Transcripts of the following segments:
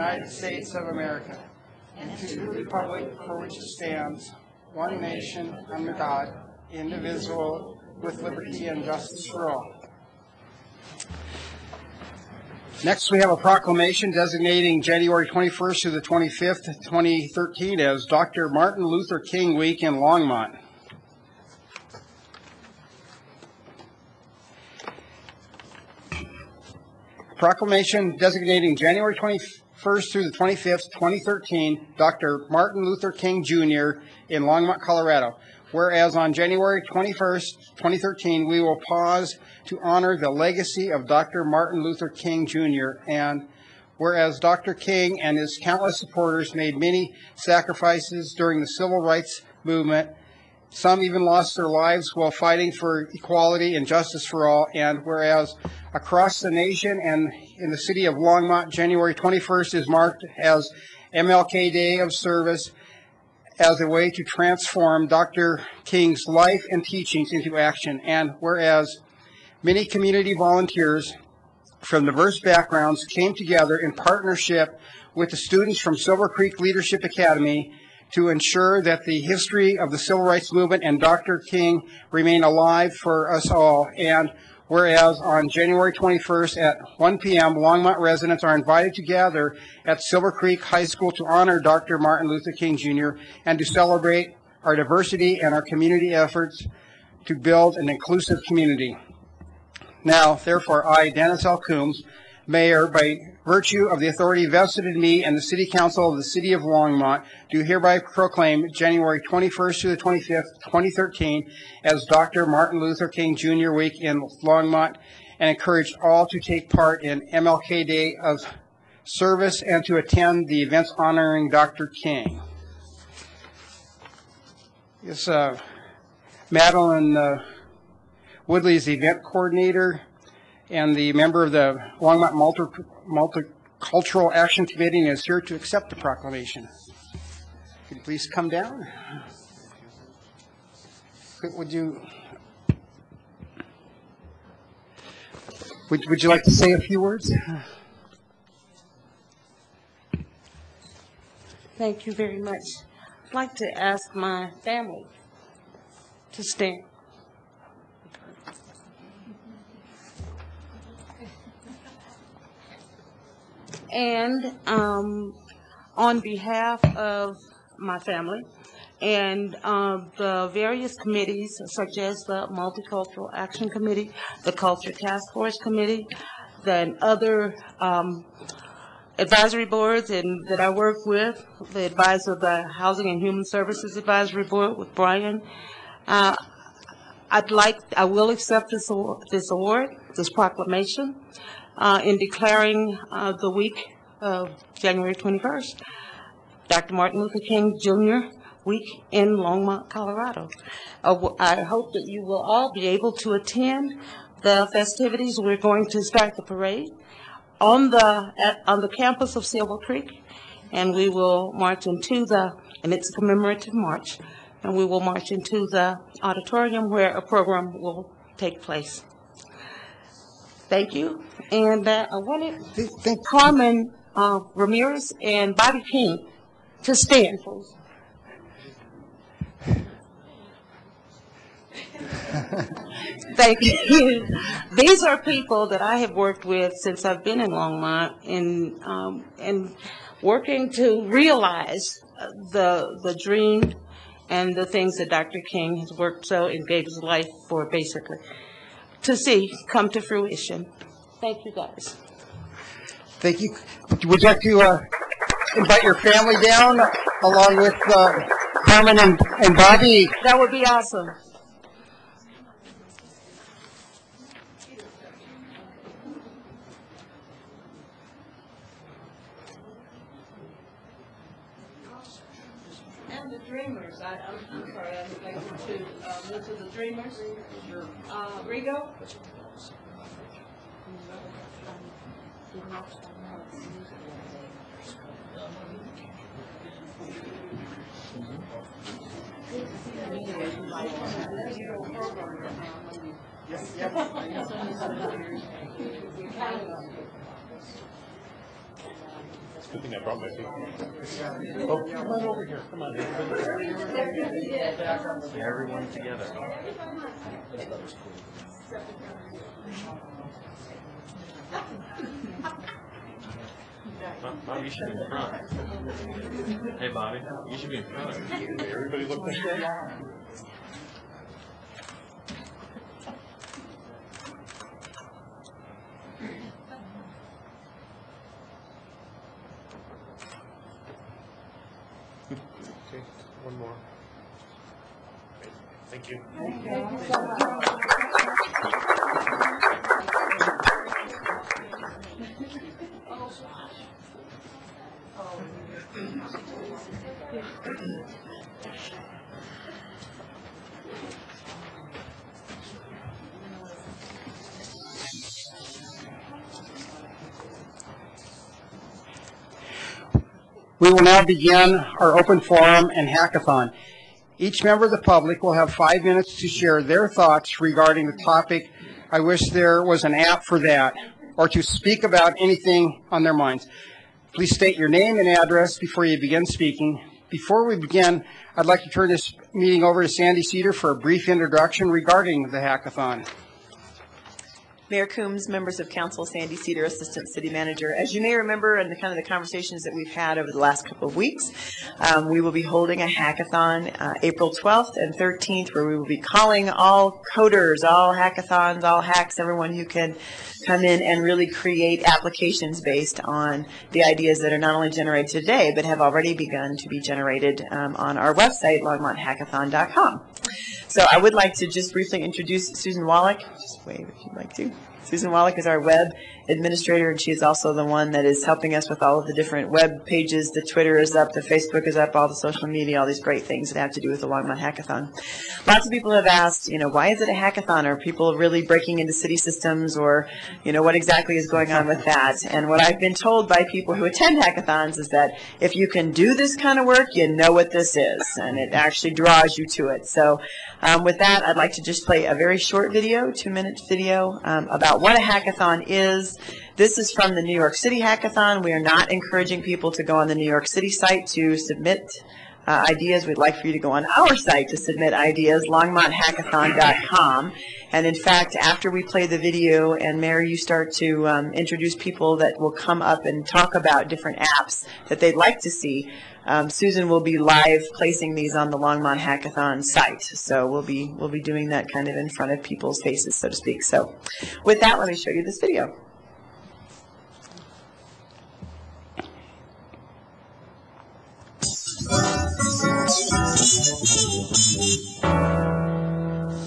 United States of America, and to the republic for which it stands, one nation, under God, indivisible, with liberty and justice for all. Next, we have a proclamation designating January 21st to the 25th, 2013 as Dr. Martin Luther King Week in Longmont. Proclamation designating January 21st through the 25th, 2013, Dr. Martin Luther King Jr. in Longmont, Colorado. Whereas on January 21st, 2013, we will pause to honor the legacy of Dr. Martin Luther King Jr. And whereas Dr. King and his countless supporters made many sacrifices during the civil rights movement, some even lost their lives while fighting for equality and justice for all. And whereas across the nation and in the city of Longmont, January 21st is marked as MLK Day of Service as a way to transform Dr. King's life and teachings into action. And whereas many community volunteers from diverse backgrounds came together in partnership with the students from Silver Creek Leadership Academy to ensure that the history of the civil rights movement and Dr. King remain alive for us all. And whereas on January 21st at 1 p.m., Longmont residents are invited to gather at Silver Creek High School to honor Dr. Martin Luther King Jr. and to celebrate our diversity and our community efforts to build an inclusive community. Now, therefore, I, Dennis L. Coombs, Mayor, by virtue of the authority vested in me and the City Council of the City of Longmont, do hereby proclaim January 21st to the 25th, 2013 as Dr. Martin Luther King Jr. Week in Longmont and encourage all to take part in MLK Day of Service and to attend the events honoring Dr. King. Yes, Madeline Woodley is the event coordinator and the member of the Longmont Multicultural Action Committee, and is here to accept the proclamation. Could you please come down? Would you like to say a few words? Thank you very much. I'd like to ask my family to stand. And on behalf of my family and the various committees, such as the Multicultural Action Committee, the Culture Task Force Committee, then other advisory boards that I work with, the advisor of the Housing and Human Services Advisory Board with Brian, I will accept this award, this proclamation, in declaring the week of January 21st, Dr. Martin Luther King Jr. Week in Longmont, Colorado. I hope that you will all be able to attend the festivities. We're going to start the parade on the campus of Silver Creek, and we will march into and it's a commemorative march, and we will march into the auditorium where a program will take place. Thank you. And I wanted Carmen Ramirez and Bobby King to stand, please. Thank you. These are people that I have worked with since I've been in Longmont and working to realize the dream and the things that Dr. King has worked so and gave his life for, basically, to see come to fruition. Thank you, guys. Thank you. Would you like to invite your family down along with Carmen and Bobby? That would be awesome. And the Dreamers. I'm sorry, I would like to move to the Dreamers. Rigo? Good thing I brought my feet. Oh, come on over here. Come on. Everyone together. Bobby, you should be in front. Hey, Bobby, you should be in front. Everybody look this way. Okay, one more. Great. Thank you. We will now begin our open forum and hackathon. Each member of the public will have 5 minutes to share their thoughts regarding the topic. I wish there was an app for that, or to speak about anything on their minds. Please state your name and address before you begin speaking. Before we begin, I'd like to turn this meeting over to Sandy Cedar for a brief introduction regarding the hackathon. Mayor Coombs, members of council, Sandy Cedar, Assistant City Manager. As you may remember in the kind of the conversations that we've had over the last couple of weeks, we will be holding a hackathon April 12th and 13th, where we will be calling all coders, all hackathons, all hacks, everyone who can come in and really create applications based on the ideas that are not only generated today, but have already begun to be generated on our website, longmonthackathon.com. So I would like to just briefly introduce Susan Wallach. Just wave if you'd like to. Susan Wallach is our web administrator, and she is also the one that is helping us with all of the different web pages. The Twitter is up, the Facebook is up, all the social media, all these great things that have to do with the Longmont Hackathon. Lots of people have asked, why is it a hackathon? Are people really breaking into city systems, or, what exactly is going on with that? And what I've been told by people who attend hackathons is that if you can do this kind of work, you know what this is, and it actually draws you to it. So with that, I'd like to just play a very short video, 2-minute video, about what a hackathon is. This is from the New York City Hackathon. We are not encouraging people to go on the New York City site to submit ideas. We'd like for you to go on our site to submit ideas, longmonthackathon.com. And in fact, after we play the video and Mary, you start to introduce people that will come up and talk about different apps that they'd like to see, Susan will be live placing these on the Longmont Hackathon site. So we'll be doing that kind of in front of people's faces, so to speak. So with that, let me show you this video.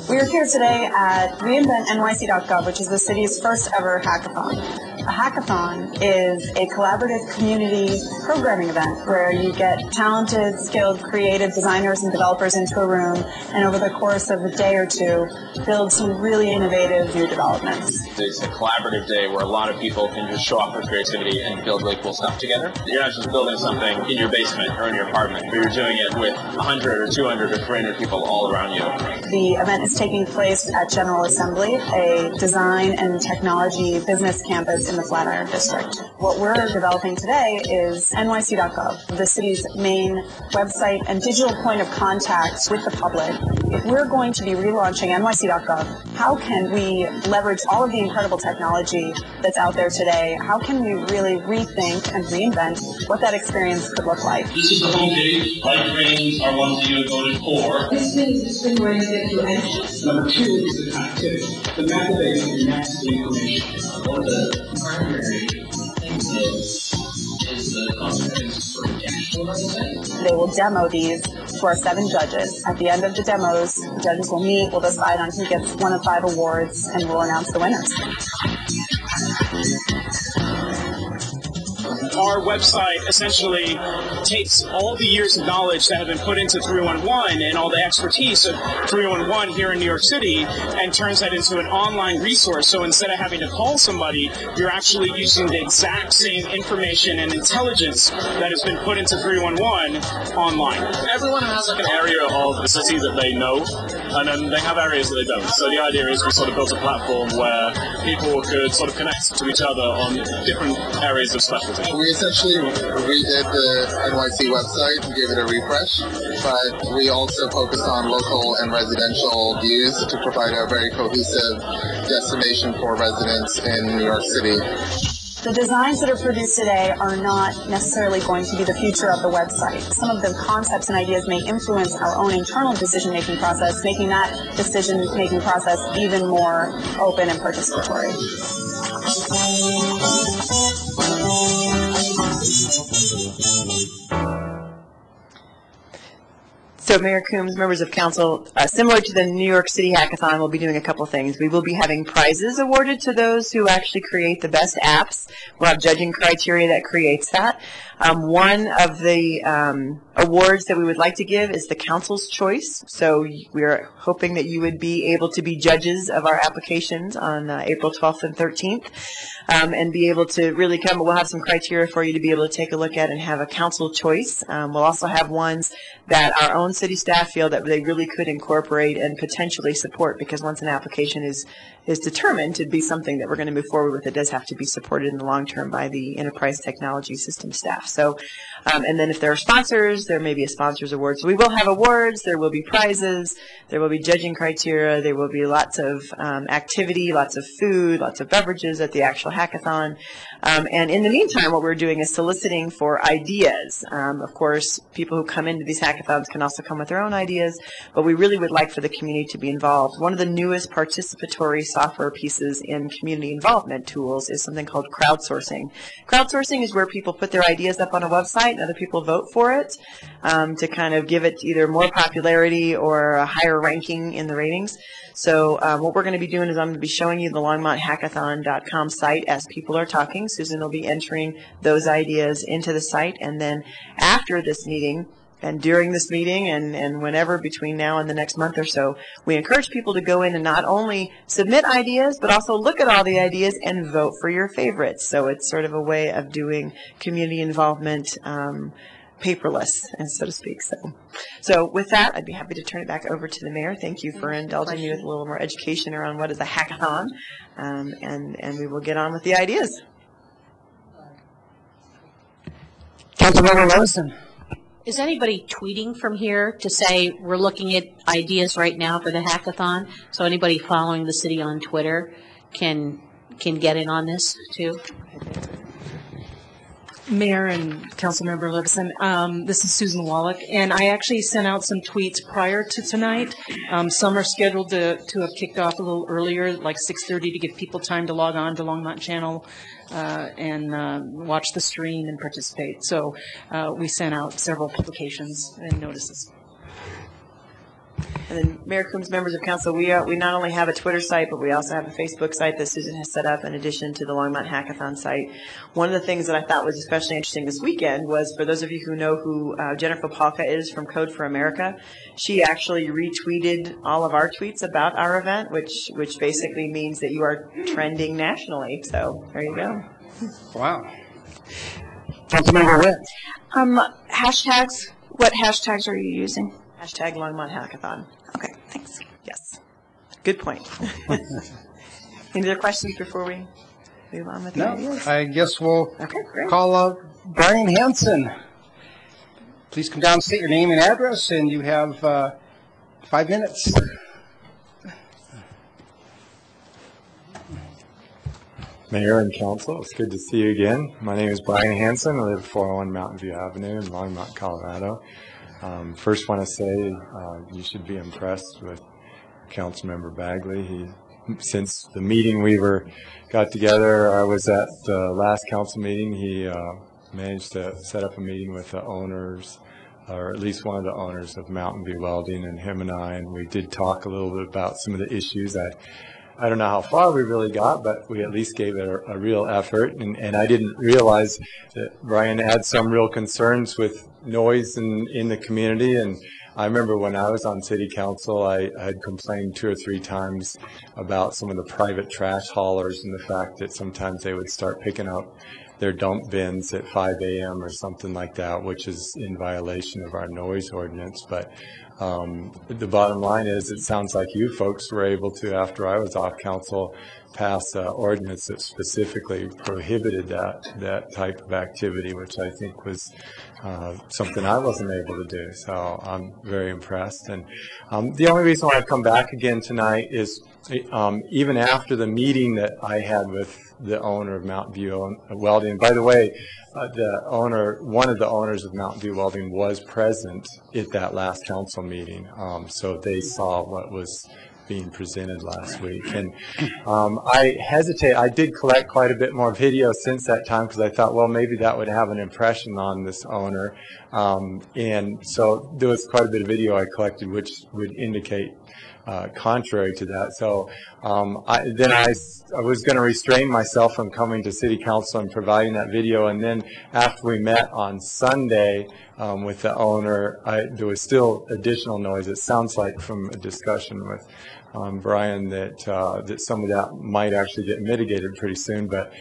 We are here today at reinventnyc.gov, which is the city's first ever hackathon. A hackathon is a collaborative community programming event where you get talented, skilled, creative designers and developers into a room, and over the course of a day or two, build some really innovative new developments. It's a collaborative day where a lot of people can just show off their creativity and build really cool stuff together. You're not just building something in your basement or in your apartment, but you're doing it with 100 or 200 or 300 people all around you. The event is taking place at General Assembly, a design and technology business campus in the Flatiron District. What we're developing today is nyc.gov, the city's main website and digital point of contact with the public. If we're going to be relaunching nyc.gov, how can we leverage all of the incredible technology that's out there today? How can we really rethink and reinvent what that experience could look like? This is the homepage. Light trains are ones that you have voted for. This is the way to get you anxious. Number 2 is the connectivity. The method is the next information. One of the primary things is the consequences for rejection. They will demo these to our 7 judges. At the end of the demos, the judges will meet, we'll decide on who gets 1 of 5 awards, and we'll announce the winners. Our website essentially takes all the years of knowledge that have been put into 311 and all the expertise of 311 here in New York City and turns that into an online resource. So instead of having to call somebody, you're actually using the exact same information and intelligence that has been put into 311 online. Everyone has like an area of the city that they know, and then they have areas that they don't. So the idea is we sort of built a platform where people could sort of connect to each other on different areas of specialty. We're essentially redid the NYC website and gave it a refresh, but we also focused on local and residential views to provide a very cohesive destination for residents in New York City. The designs that are produced today are not necessarily going to be the future of the website. Some of the concepts and ideas may influence our own internal decision-making process, making that decision-making process even more open and participatory. So Mayor Coombs, members of council, similar to the New York City Hackathon, we'll be doing a couple things. We will be having prizes awarded to those who actually create the best apps. We'll have judging criteria that creates that. One of the awards that we would like to give is the council's choice. So we're hoping that you would be able to be judges of our applications on April 12th and 13th. And be able to really come. We'll have some criteria for you to be able to take a look at and have a council choice. We'll also have ones that our own city staff feel that they really could incorporate and potentially support, because once an application is determined to be something that we're going to move forward with, it does have to be supported in the long term by the enterprise technology system staff. So, and then if there are sponsors, there may be a sponsors award. So we will have awards, there will be prizes, there will be judging criteria, there will be lots of activity, lots of food, lots of beverages at the actual hackathon. And in the meantime, what we're doing is soliciting for ideas. Of course, people who come into these hackathons can also come with their own ideas, but we really would like for the community to be involved. One of the newest participatory software pieces in community involvement tools is something called crowdsourcing. Crowdsourcing is where people put their ideas up on a website and other people vote for it to kind of give it either more popularity or a higher ranking in the ratings. So what we're going to be doing is I'm going to be showing you the longmonthackathon.com site as people are talking. Susan will be entering those ideas into the site, and then after this meeting and during this meeting and whenever between now and the next month or so, we encourage people to go in and not only submit ideas, but also look at all the ideas and vote for your favorites. So it's sort of a way of doing community involvement paperless, so to speak. So with that, I'd be happy to turn it back over to the mayor. Thank you for indulging me with a little more education around what is a hackathon, and we will get on with the ideas. Councilmember Levison. Is anybody tweeting from here to say we're looking at ideas right now for the hackathon? So anybody following the city on Twitter can get in on this too? Mayor and Councilmember Levison, this is Susan Wallach, and I actually sent out some tweets prior to tonight. Some are scheduled to have kicked off a little earlier, like 6:30, to give people time to log on to Longmont channel and watch the stream and participate. So we sent out several publications and notices. And then Mayor Coombs, members of council, we not only have a Twitter site, but we also have a Facebook site that Susan has set up in addition to the Longmont Hackathon site. One of the things that I thought was especially interesting this weekend was, for those of you who know who Jennifer Palka is from Code for America, she actually retweeted all of our tweets about our event, which basically means that you are trending nationally. So there you go. Wow. Councilmember Witt. Hashtags. What hashtags are you using? Hashtag Longmont Hackathon. Okay, thanks. Yes. Good point. Any other questions before we move on with the ideas? I guess we'll call up Brian Hansen. Please come down, state your name and address, and you have 5 minutes. Mayor and Council, it's good to see you again. My name is Brian Hansen. I live at 401 Mountain View Avenue in Longmont, Colorado. First want to say you should be impressed with Councilmember Bagley. Since the meeting got together, I was at the last council meeting. He managed to set up a meeting with the owners, or at least one of the owners of Mountain View Welding, and him and we did talk a little bit about some of the issues. I don't know how far we really got, but we at least gave it a real effort. And I didn't realize that Brian had some real concerns with noise in the community. And I remember when I was on city council, I had complained 2 or 3 times about some of the private trash haulers and the fact that sometimes they would start picking up their dump bins at 5 a.m. or something like that, which is in violation of our noise ordinance. But the bottom line is, it sounds like you folks were able to, after I was off council, pass an ordinance that specifically prohibited that type of activity, which I think was something I wasn't able to do. So I'm very impressed. And the only reason why I've come back again tonight is even after the meeting that I had with the owner of Mountain View Welding. By the way, one of the owners of Mountain View Welding was present at that last council meeting, so they saw what was being presented last week. And I did collect quite a bit more video since that time, because I thought, well, maybe that would have an impression on this owner. And so there was quite a bit of video I collected which would indicate contrary to that. So I was going to restrain myself from coming to City Council and providing that video. And then after we met on Sunday with the owner, there was still additional noise. It sounds like from a discussion with Brian that some of that might actually get mitigated pretty soon. But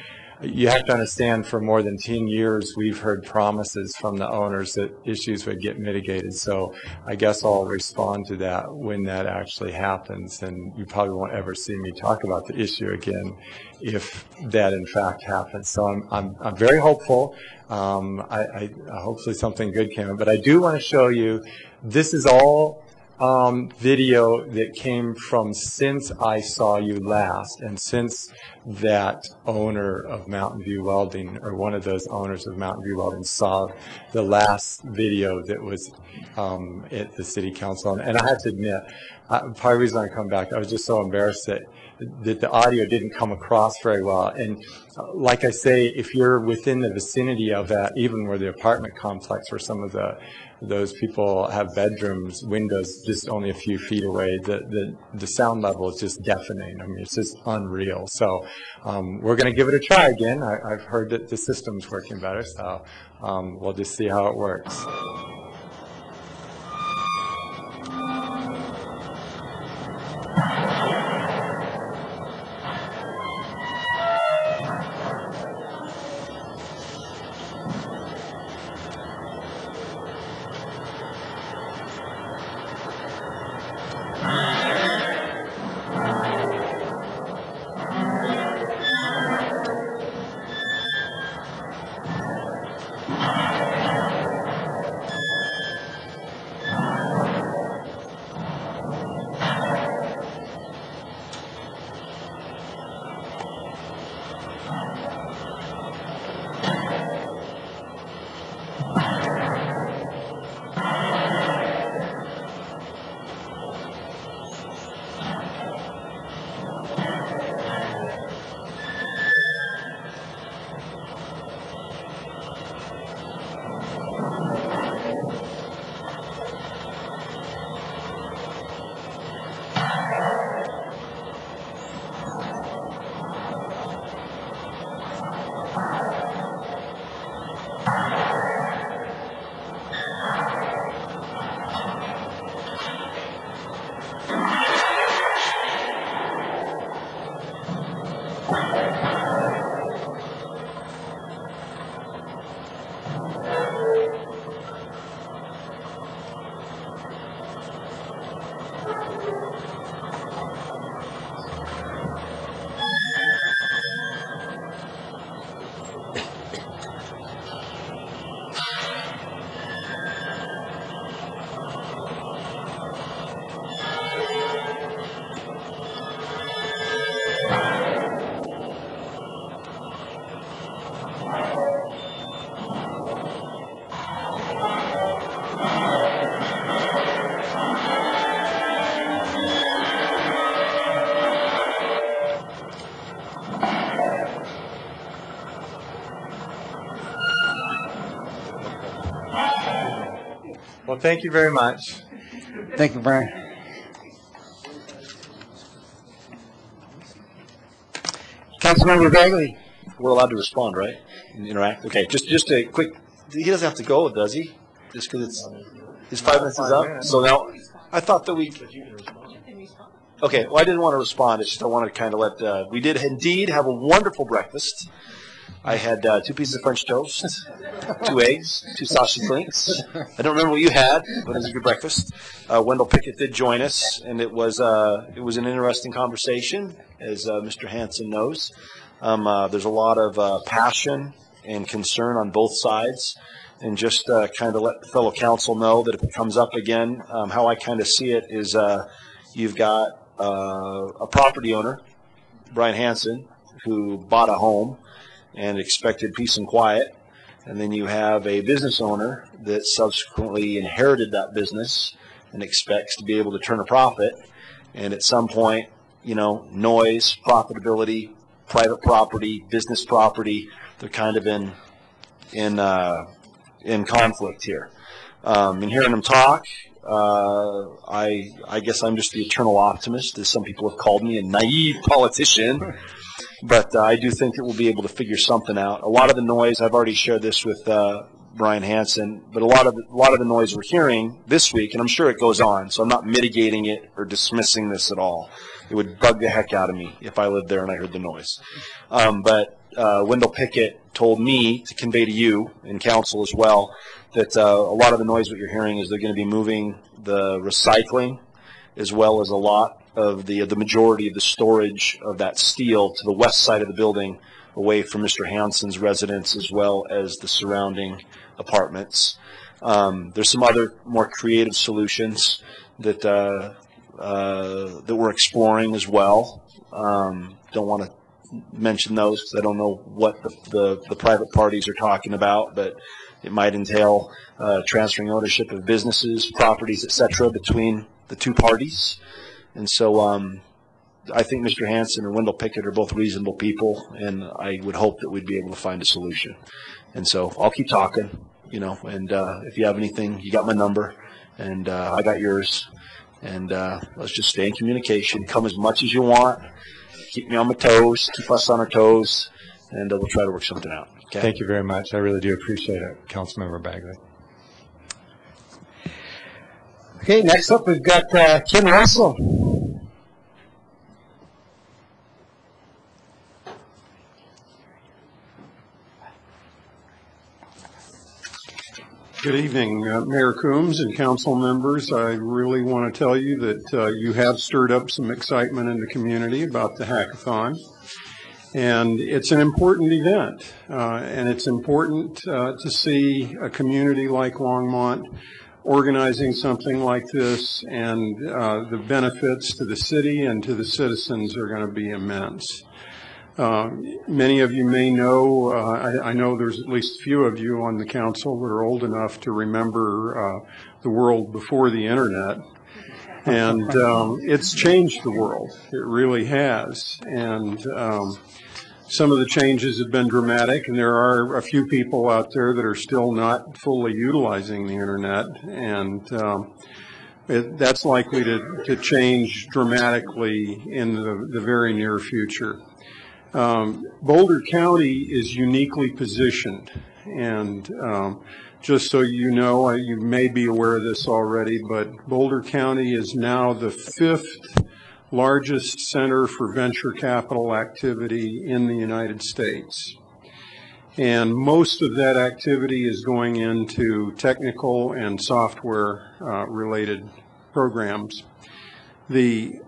you have to understand, for more than 10 years, we've heard promises from the owners that issues would get mitigated. So I guess I'll respond to that when that actually happens. And you probably won't ever see me talk about the issue again if that in fact happens. So I'm very hopeful. Hopefully something good came out. But I do want to show you, this is all video that came from since I saw you last, and since that owner of Mountain View Welding, or one of those owners of Mountain View Welding, saw the last video that was at the City Council. And I have to admit, part of the reason I come back, I was just so embarrassed that the audio didn't come across very well. And like I say, if you're within the vicinity of that, even where the apartment complex, where some of those people have bedrooms, windows just only a few feet away, the sound level is just deafening. I mean, it's just unreal. So we're going to give it a try again. I've heard that the system's working better, so we'll just see how it works. Well, thank you very much. Thank you, Brian. Councilmember Bagley. We're allowed to respond, right? And interact? Okay, just a quick, he doesn't have to go, does he? Just because his 5 minutes is up? So now, I thought that okay, well, I didn't want to respond. It's just I wanted to kind of we did indeed have a wonderful breakfast. I had 2 pieces of French toast, 2 eggs, 2 sausage links. I don't remember what you had, but it was a good breakfast. Wendell Pickett did join us, and it was an interesting conversation, as Mr. Hanson knows. There's a lot of passion and concern on both sides, and just kind of let the fellow council know that if it comes up again, how I kind of see it is you've got a property owner, Brian Hanson, who bought a home and expected peace and quiet, and then you have a business owner that subsequently inherited that business and expects to be able to turn a profit, and at some point, noise, profitability, private property, business property, they're kind of in conflict here. And hearing them talk, I guess I'm just the eternal optimist, as some people have called me, a naive politician. But I do think that we'll be able to figure something out. A lot of the noise, I've already shared this with Brian Hanson, but a lot of the noise we're hearing this week, and I'm sure it goes on, so I'm not mitigating it or dismissing this at all. It would bug the heck out of me if I lived there and I heard the noise. But Wendell Pickett told me to convey to you and council as well that a lot of the noise what you're hearing is they're going to be moving the recycling as well as a lot of the majority of the storage of that steel to the west side of the building, away from Mr. Hanson's residence as well as the surrounding apartments. There's some other more creative solutions that we're exploring as well. Don't want to mention those because I don't know what the private parties are talking about, but it might entail transferring ownership of businesses, properties, etc., between the two parties. And so I think Mr. Hanson and Wendell Pickett are both reasonable people, and I would hope that we'd be able to find a solution. And so I'll keep talking, and if you have anything, you got my number, and I got yours. And let's just stay in communication. Come as much as you want. Keep me on my toes. Keep us on our toes, and we'll try to work something out. Okay? Thank you very much. I really do appreciate it, Councilmember Bagley. Okay, next up we've got Kim Russell. Good evening, Mayor Coombs and council members. I really want to tell you that you have stirred up some excitement in the community about the hackathon. And it's an important event, and it's important to see a community like Longmont organizing something like this, and the benefits to the city and to the citizens are going to be immense. Many of you may know, I know there's at least a few of you on the council that are old enough to remember the world before the internet. And it's changed the world. It really has. And some of the changes have been dramatic, and there are a few people out there that are still not fully utilizing the internet, and that's likely to change dramatically in the very near future. Boulder County is uniquely positioned, and just so you know, you may be aware of this already, but Boulder County is now the 5th largest center for venture capital activity in the United States. And most of that activity is going into technical and software related programs. The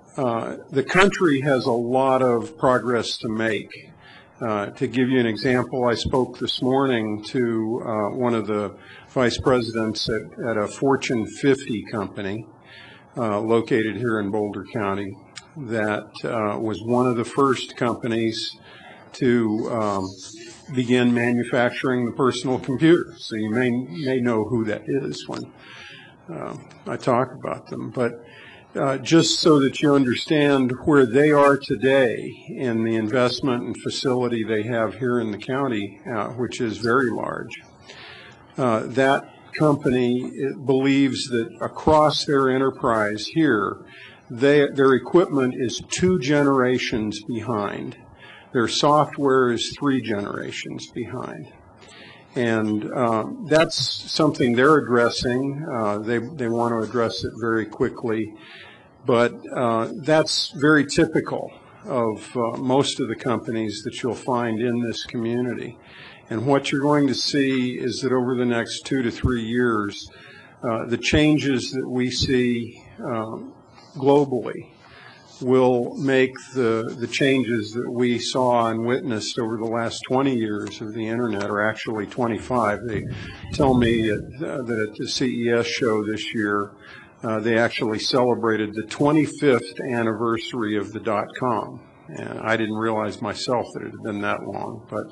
country has a lot of progress to make. To give you an example, I spoke this morning to one of the vice presidents at a Fortune 50 company located here in Boulder County that was one of the first companies to begin manufacturing the personal computer. So you may know who that is when I talk about them. But just so that you understand where they are today in the investment and facility they have here in the county, which is very large, that company believes that across their enterprise here, their equipment is 2 generations behind. Their software is 3 generations behind. And that's something they're addressing. They want to address it very quickly. But that's very typical of most of the companies that you'll find in this community. And what you're going to see is that over the next 2 to 3 years, the changes that we see globally will make the changes that we saw and witnessed over the last 20 years of the internet, or actually 25. They tell me that at the CES show this year, they actually celebrated the 25th anniversary of the .com. And I didn't realize myself that it had been that long, but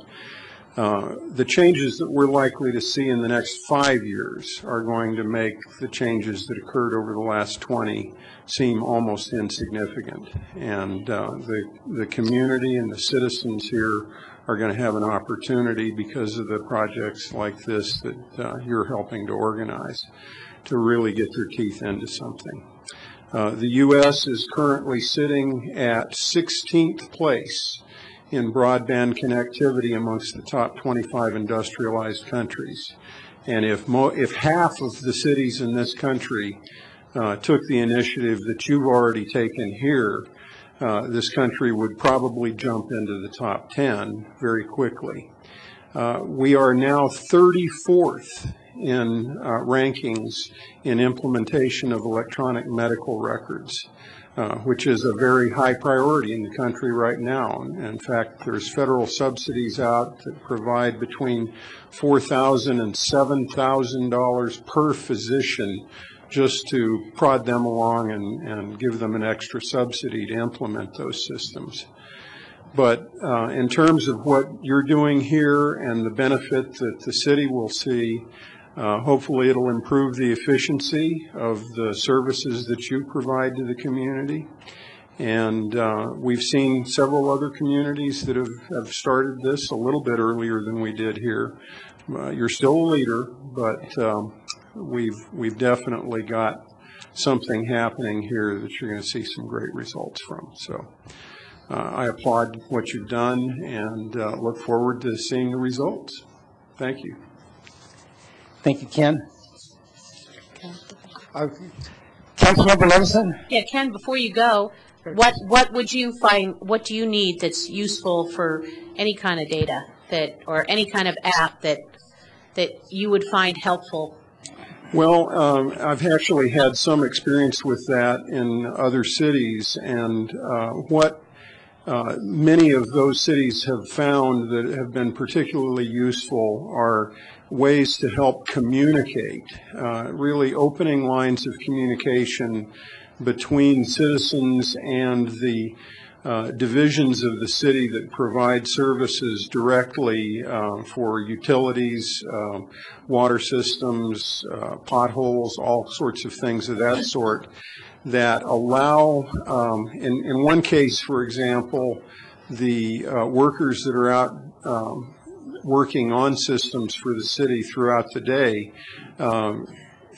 the changes that we're likely to see in the next 5 years are going to make the changes that occurred over the last 20 seem almost insignificant. And the community and the citizens here are going to have an opportunity, because of the projects like this that you're helping to organize, to really get their teeth into something. The U.S. is currently sitting at 16th place in broadband connectivity amongst the top 25 industrialized countries. And if half of the cities in this country took the initiative that you've already taken here, this country would probably jump into the top 10 very quickly. We are now 34th in rankings in implementation of electronic medical records, which is a very high priority in the country right now. In fact, there's federal subsidies out that provide between $4,000 and $7,000 per physician just to prod them along and give them an extra subsidy to implement those systems. But in terms of what you're doing here and the benefit that the city will see, hopefully it'll improve the efficiency of the services that you provide to the community. And we've seen several other communities that have started this a little bit earlier than we did here. You're still a leader, but we've definitely got something happening here that you're going to see some great results from. So I applaud what you've done and look forward to seeing the results. Thank you. Thank you, Ken. Councilmember Levison? Yeah, Ken, before you go, what would you find, what do you need that's useful for any kind of data that, or any kind of app that you would find helpful? Well, I've actually had some experience with that in other cities, and what many of those cities have found that have been particularly useful are ways to help communicate, really opening lines of communication between citizens and the divisions of the city that provide services directly for utilities, water systems, potholes, all sorts of things of that sort, that allow, in one case, for example, the workers that are out working on systems for the city throughout the day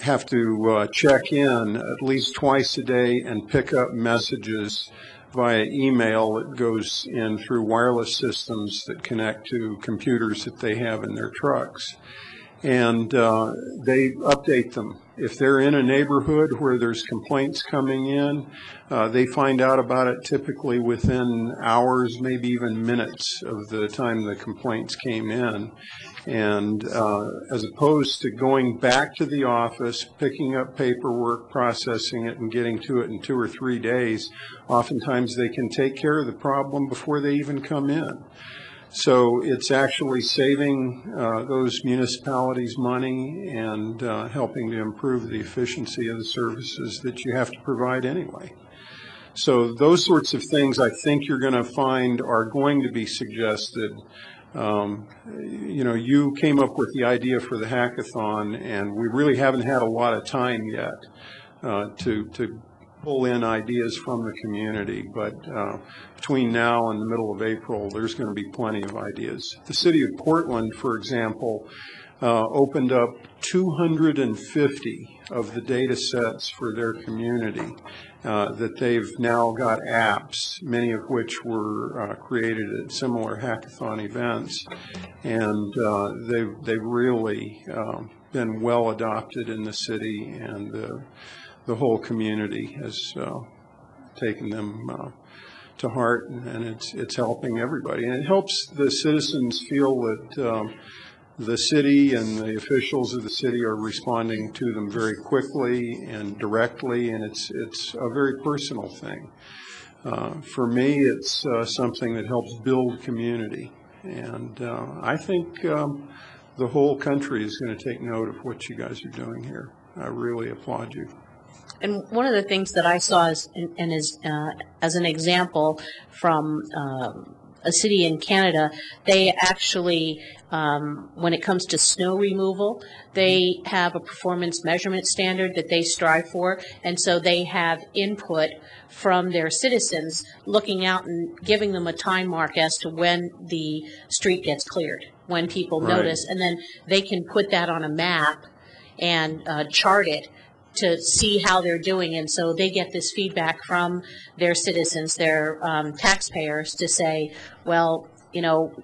have to check in at least twice a day and pick up messages via email that goes in through wireless systems that connect to computers that they have in their trucks. And they update them. If they're in a neighborhood where there's complaints coming in, they find out about it typically within hours, maybe even minutes of the time the complaints came in. And as opposed to going back to the office, picking up paperwork, processing it, and getting to it in 2 or 3 days, oftentimes they can take care of the problem before they even come in. So it's actually saving those municipalities money and helping to improve the efficiency of the services that you have to provide anyway. So those sorts of things I think you're going to find are going to be suggested. You came up with the idea for the hackathon, and we really haven't had a lot of time yet to pull in ideas from the community, but between now and the middle of April, there's going to be plenty of ideas. The city of Portland, for example, opened up 250 of the data sets for their community that they've now got apps, many of which were created at similar hackathon events, and they've really been well adopted in the city, and the whole community has taken them to heart, and it's helping everybody. And it helps the citizens feel that the city and the officials of the city are responding to them very quickly and directly, and it's a very personal thing. For me, it's something that helps build community, and I think the whole country is going to take note of what you guys are doing here. I really applaud you. And one of the things that I saw is, as an example from a city in Canada, they actually, when it comes to snow removal, they have a performance measurement standard that they strive for, and so they have input from their citizens looking out and giving them a time mark as to when the street gets cleared, when people notice, and then they can put that on a map and chart it to see how they're doing. And so they get this feedback from their citizens, their taxpayers, to say, well, you know,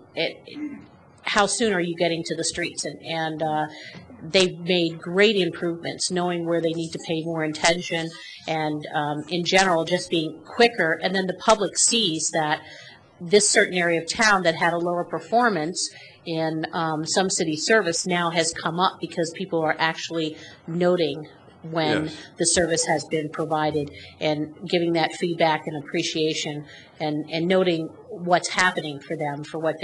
how soon are you getting to the streets? And they've made great improvements, knowing where they need to pay more attention, and in general, just being quicker. And then the public sees that this certain area of town that had a lower performance in some city service now has come up because people are actually noting when the service has been provided and giving that feedback and appreciation, and noting what's happening for them, for what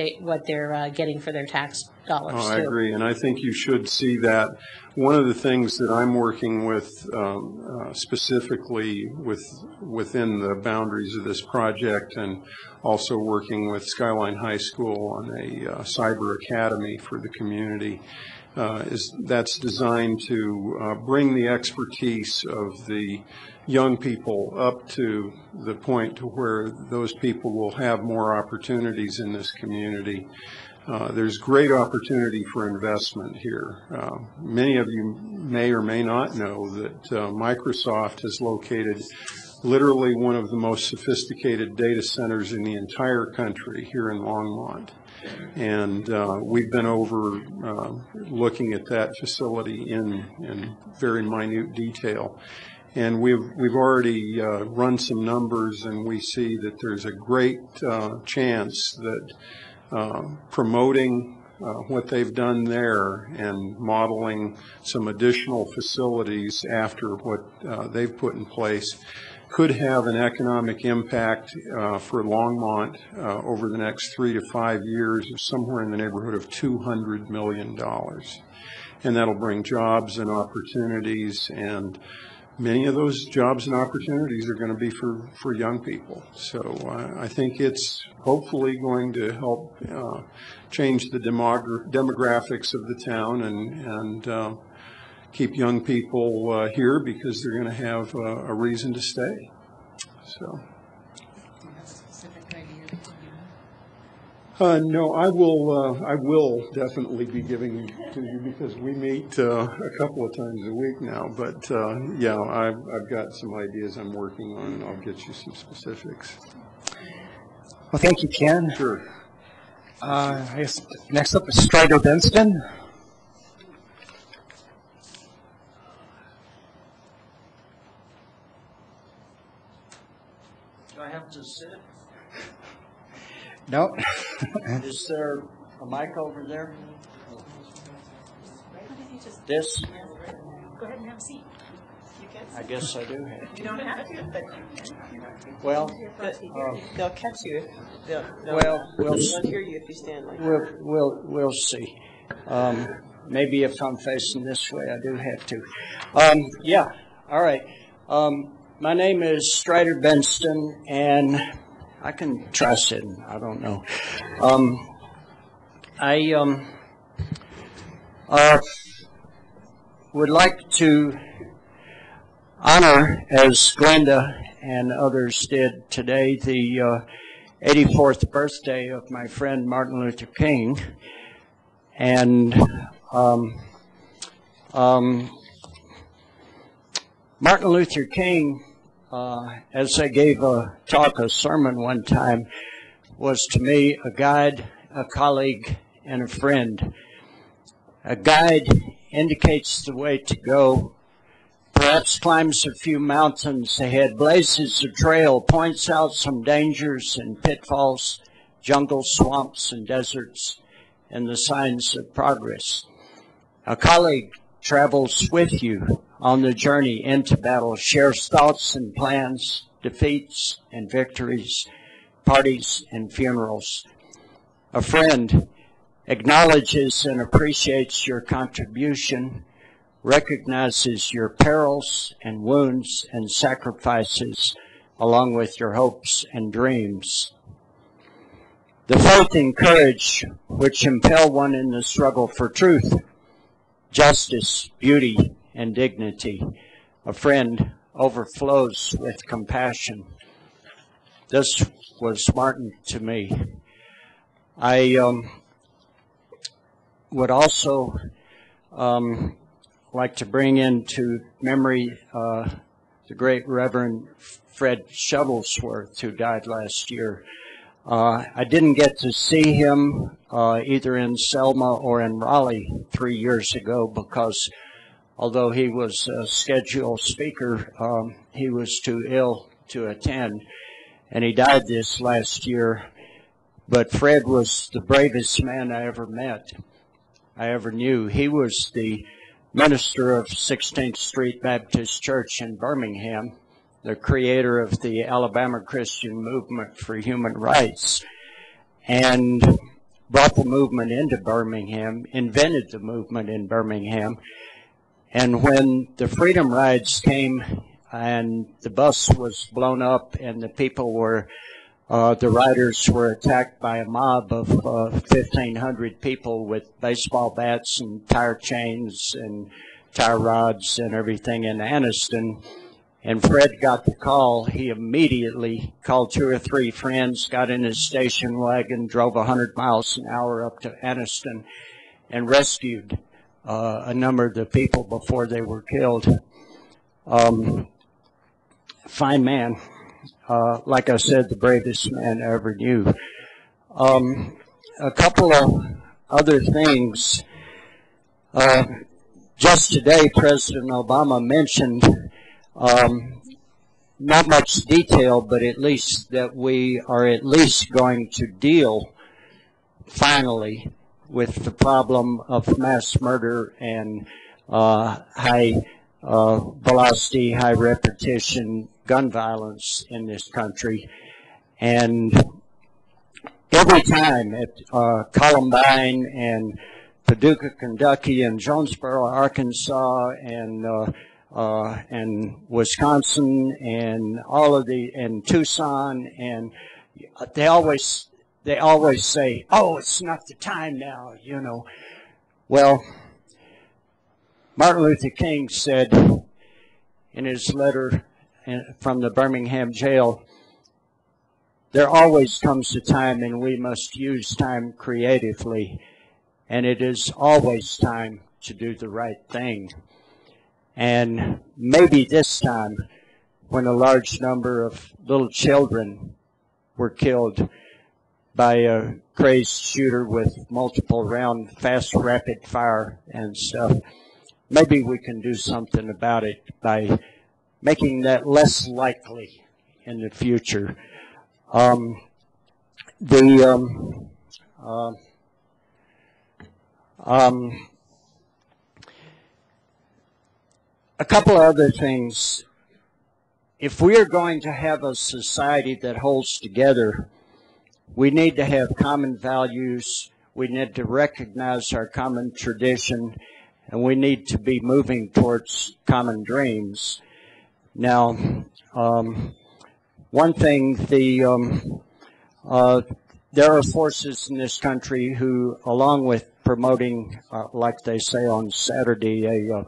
they're getting for their tax dollars. Oh, I agree, and I think you should see that. One of the things that I'm working with specifically within the boundaries of this project, and also working with Skyline High School on a cyber academy for the community, that's designed to bring the expertise of the young people up to the point to where those people will have more opportunities in this community. There's great opportunity for investment here. Many of you may or may not know that Microsoft has located literally one of the most sophisticated data centers in the entire country here in Longmont. And we've been over looking at that facility in very minute detail. And we've already run some numbers, and we see that there's a great chance that promoting what they've done there and modeling some additional facilities after what they've put in place could have an economic impact for Longmont over the next 3 to 5 years of somewhere in the neighborhood of $200 million. And that'll bring jobs and opportunities, and many of those jobs and opportunities are going to be for young people. So I think it's hopefully going to help change the demographics of the town and keep young people here, because they're going to have a reason to stay. So. No, I will definitely be giving to you, because we meet a couple of times a week now. But yeah, I've got some ideas I'm working on, and I'll get you some specifics. Well, thank you, Ken. Sure. I guess next up is Strider Benston. Do I have to sit? No. Is there a mic over there? This? Go ahead and have a seat. I guess I do have. You don't have to, but you can. Well, they'll catch you. They'll hear you if you stand like that. We'll see. Maybe if I'm facing this way, I do have to. Yeah. All right. My name is Strider Benston, and I can try sitting. I don't know. I would like to honor, as Glenda and others did today, the 84th birthday of my friend Martin Luther King. And Martin Luther King, as I gave a sermon one time, was to me a guide, a colleague, and a friend. A guide indicates the way to go. perhaps climbs a few mountains ahead, blazes a trail, points out some dangers and pitfalls, jungles, swamps, and deserts, and the signs of progress. A colleague travels with you on the journey into battle, shares thoughts and plans, defeats and victories, parties and funerals. A friend acknowledges and appreciates your contribution, recognizes your perils and wounds and sacrifices, along with your hopes and dreams. The faith and courage which impel one in the struggle for truth, justice, beauty, and dignity. A friend overflows with compassion. This was Martin to me. I would also like to bring into memory the great Reverend Fred Shuttlesworth, who died last year. I didn't get to see him either in Selma or in Raleigh 3 years ago because although he was a scheduled speaker, he was too ill to attend, and he died this last year. But Fred was the bravest man I ever met, I ever knew. He was the minister of 16th Street Baptist Church in Birmingham, the creator of the Alabama Christian Movement for Human Rights, and brought the movement into Birmingham, invented the movement in Birmingham. And when the Freedom Rides came and the bus was blown up and the people were, the riders were attacked by a mob of 1,500 people with baseball bats and tire chains and tire rods and everything in Anniston, and Fred got the call, he immediately called 2 or 3 friends, got in his station wagon, drove 100 miles an hour up to Anniston, and rescued a number of the people before they were killed. Fine man. Like I said, the bravest man I ever knew. A couple of other things. Just today, President Obama mentioned, not much detail, but at least that we are at least going to deal finally with the problem of mass murder and high velocity, high repetition gun violence in this country. And every time at Columbine and Paducah, Kentucky, and Jonesboro, Arkansas, and Wisconsin, and all of the, and Tucson, and they always say, "Oh, it's not the time now," you know. Well, Martin Luther King said in his letter from the Birmingham jail, "There always comes a time, and we must use time creatively, and it is always time to do the right thing." And maybe this time, when a large number of little children were killed by a crazed shooter with multiple round, fast, rapid fire and stuff, maybe we can do something about it by making that less likely in the future. A couple of other things. If we are going to have a society that holds together, we need to have common values, we need to recognize our common tradition, and we need to be moving towards common dreams. Now, one thing, there are forces in this country who, along with promoting, like they say on Saturday, a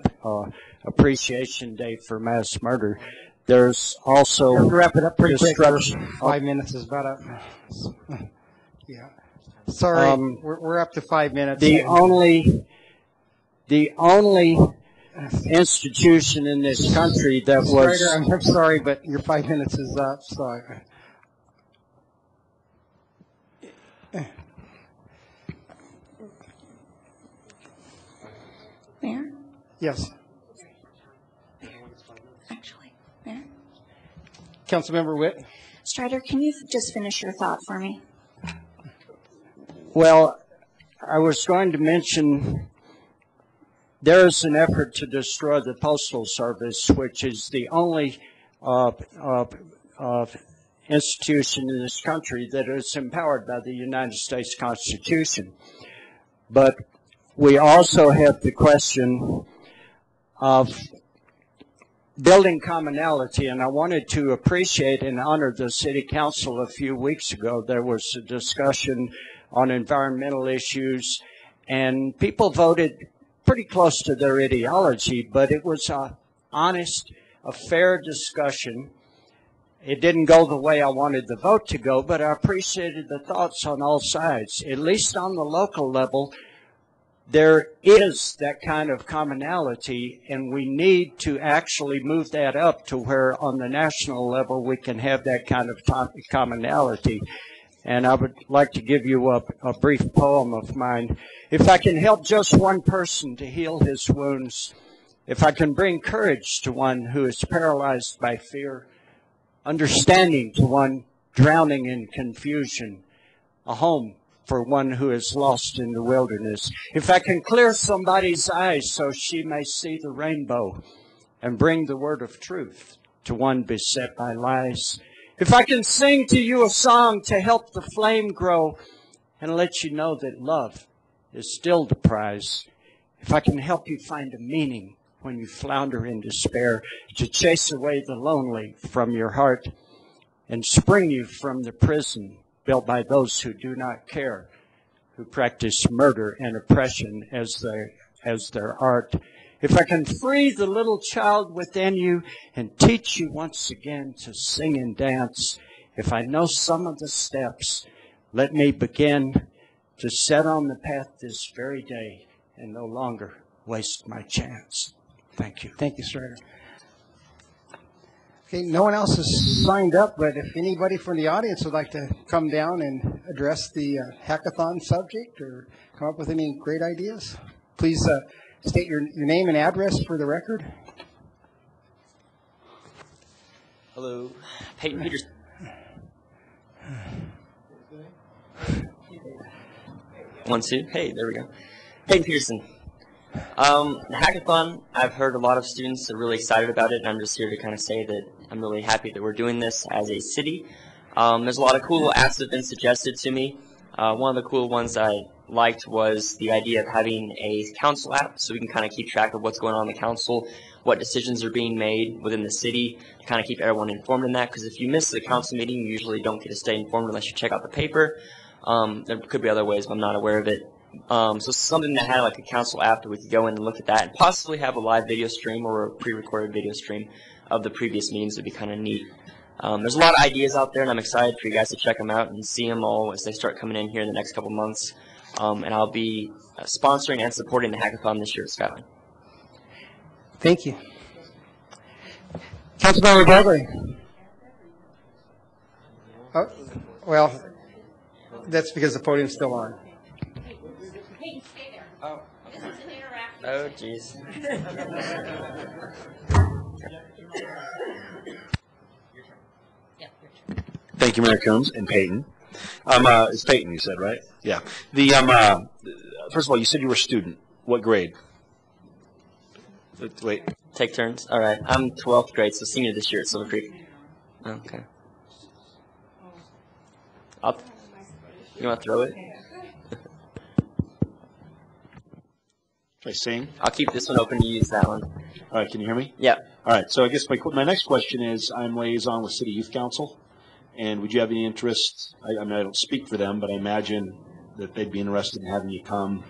appreciation day for mass murder, there's also wrap it up pretty quick. 5 minutes is about up. Yeah. Sorry, we're up to 5 minutes. The only institution in this country that was... Strider, I'm sorry, but your 5 minutes is up. So. Mayor? Yes. Councilmember Witt. Strider, can you just finish your thought for me? Well, I was going to mention there is an effort to destroy the Postal Service, which is the only institution in this country that is empowered by the United States Constitution. But we also have the question of building commonality, and I wanted to appreciate and honor the City Council. A few weeks ago, there was a discussion on environmental issues, and people voted pretty close to their ideology, but it was a honest, a fair discussion. It didn't go the way I wanted the vote to go, but I appreciated the thoughts on all sides. At least on the local level, there is that kind of commonality, and we need to actually move that up to where on the national level we can have that kind of commonality. And I would like to give you a brief poem of mine. If I can help just one person to heal his wounds, if I can bring courage to one who is paralyzed by fear, understanding to one drowning in confusion, a home for one who is lost in the wilderness. If I can clear somebody's eyes so she may see the rainbow and bring the word of truth to one beset by lies. If I can sing to you a song to help the flame grow and let you know that love is still the prize. If I can help you find a meaning when you flounder in despair, to chase away the lonely from your heart and spring you from the prison built by those who do not care, who practice murder and oppression as their art. If I can free the little child within you and teach you once again to sing and dance, if I know some of the steps, let me begin to set on the path this very day and no longer waste my chance. Thank you. Thank you, Strider. Okay, no one else has signed up, but if anybody from the audience would like to come down and address the hackathon subject or come up with any great ideas, please state your name and address for the record. Hello, Peyton Peterson. One, two. Hey, there we go. Peyton Peterson. The hackathon, I've heard a lot of students are really excited about it, and I'm just here to kind of say that I'm really happy that we're doing this as a city. There's a lot of cool apps that have been suggested to me. One of the cool ones I liked was the idea of having a council app so we can kind of keep track of what's going on in the council, what decisions are being made within the city, to kind of keep everyone informed in that, because if you miss the council meeting, you usually don't get to stay informed unless you check out the paper. There could be other ways, but I'm not aware of it. So something that had like a council app that we could go in and look at that and possibly have a live video stream or a pre-recorded video stream of the previous meetings would be kind of neat. There's a lot of ideas out there, and I'm excited for you guys to check them out and see them all as they start coming in here in the next couple months. And I'll be sponsoring and supporting the hackathon this year at Skyline. Thank you. Councilmember Bradley. Oh, well, that's because the podium's still on. Oh. Oh, jeez. Thank you, Mayor Coombs and Peyton. It's Peyton, you said, right? Yeah. First of all, you said you were a student. What grade? Wait. Take turns. All right. I'm 12th grade, so senior this year at Silver Creek. Okay. You want to throw it? Should I sing? I'll keep this one open. You use that one. All right. Can you hear me? Yeah. All right. So I guess my next question is, I'm liaison with City Youth Council, and would you have any interest? I mean, I don't speak for them, but I imagine that they'd be interested in having you come,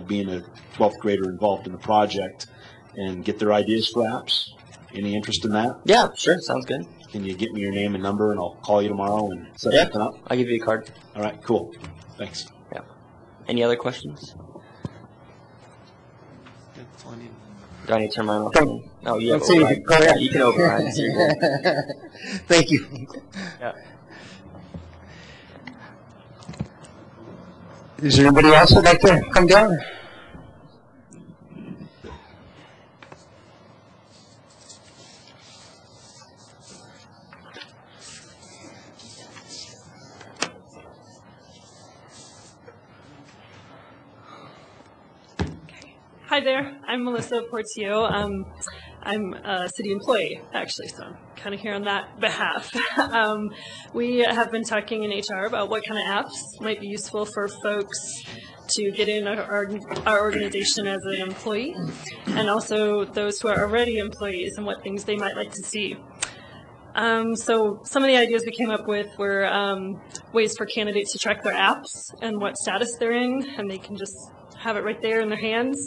being a 12th grader involved in the project, and get their ideas for apps. Any interest in that? Yeah, sure. Sounds good. Can you get me your name and number, and I'll call you tomorrow and set something up? I'll give you a card. All right, cool. Thanks. Yeah. Any other questions? Do I need to turn mine off? Oh, yeah. Go ahead. You can override. Thank you. Yeah. Is there anybody else who'd like to come down? Hi there, I'm Melissa Portillo. I'm a city employee, actually, so I'm kind of here on that behalf. We have been talking in HR about what kind of apps might be useful for folks to get in our organization as an employee, and also those who are already employees and what things they might like to see. So some of the ideas we came up with were ways for candidates to track their apps and what status they're in, and they can just have it right there in their hands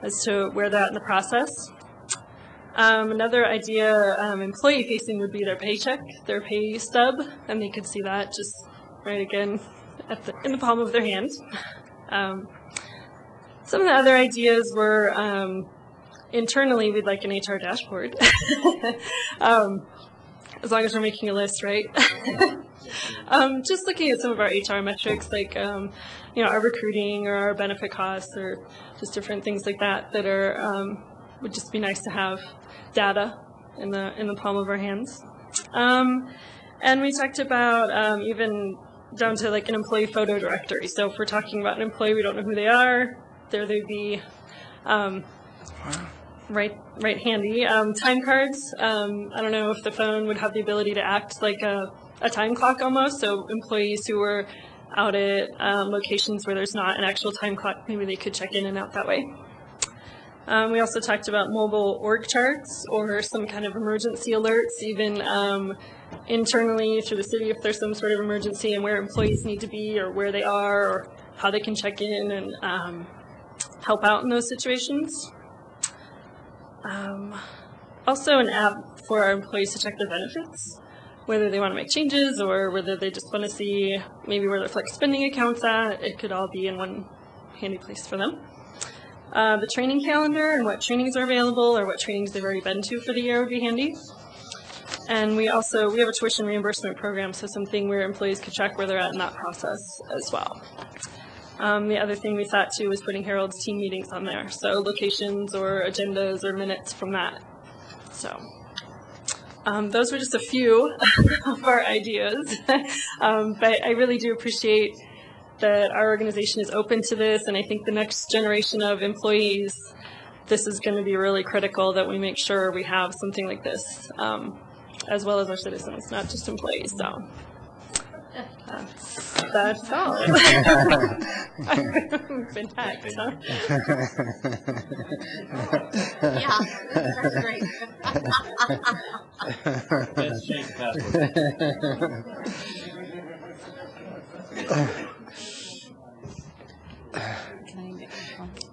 as to where they're at in the process. Another idea, employee-facing, would be their paycheck, their pay stub, and they could see that just right again in the palm of their hand. Some of the other ideas were internally, we'd like an HR dashboard. As long as we're making a list, right? Just looking at some of our HR metrics, like our recruiting or our benefit costs, or just different things like that that are would just be nice to have data in the palm of our hands. And we talked about even down to like an employee photo directory. So if we're talking about an employee, we don't know who they are, there they'd be right handy. Time cards, I don't know if the phone would have the ability to act like a time clock almost, so employees who were out at locations where there's not an actual time clock, maybe they could check in and out that way. We also talked about mobile org charts or some kind of emergency alerts, even internally through the city if there's some sort of emergency and where employees need to be or where they are or how they can check in and help out in those situations. Also an app for our employees to check their benefits, whether they want to make changes or whether they just want to see maybe where their flex spending account's at. It could all be in one handy place for them. The training calendar and what trainings are available or what trainings they've already been to for the year would be handy. And we have a tuition reimbursement program, so something where employees could check where they're at in that process as well. The other thing we thought too was putting Harold's team meetings on there, so locations or agendas or minutes from that. So those were just a few of our ideas, but I really do appreciate that our organization is open to this, and I think the next generation of employees, this is going to be really critical that we make sure we have something like this, as well as our citizens, not just employees. So that's all. I've been hacked, huh? Yeah, that's great. Let's change the password.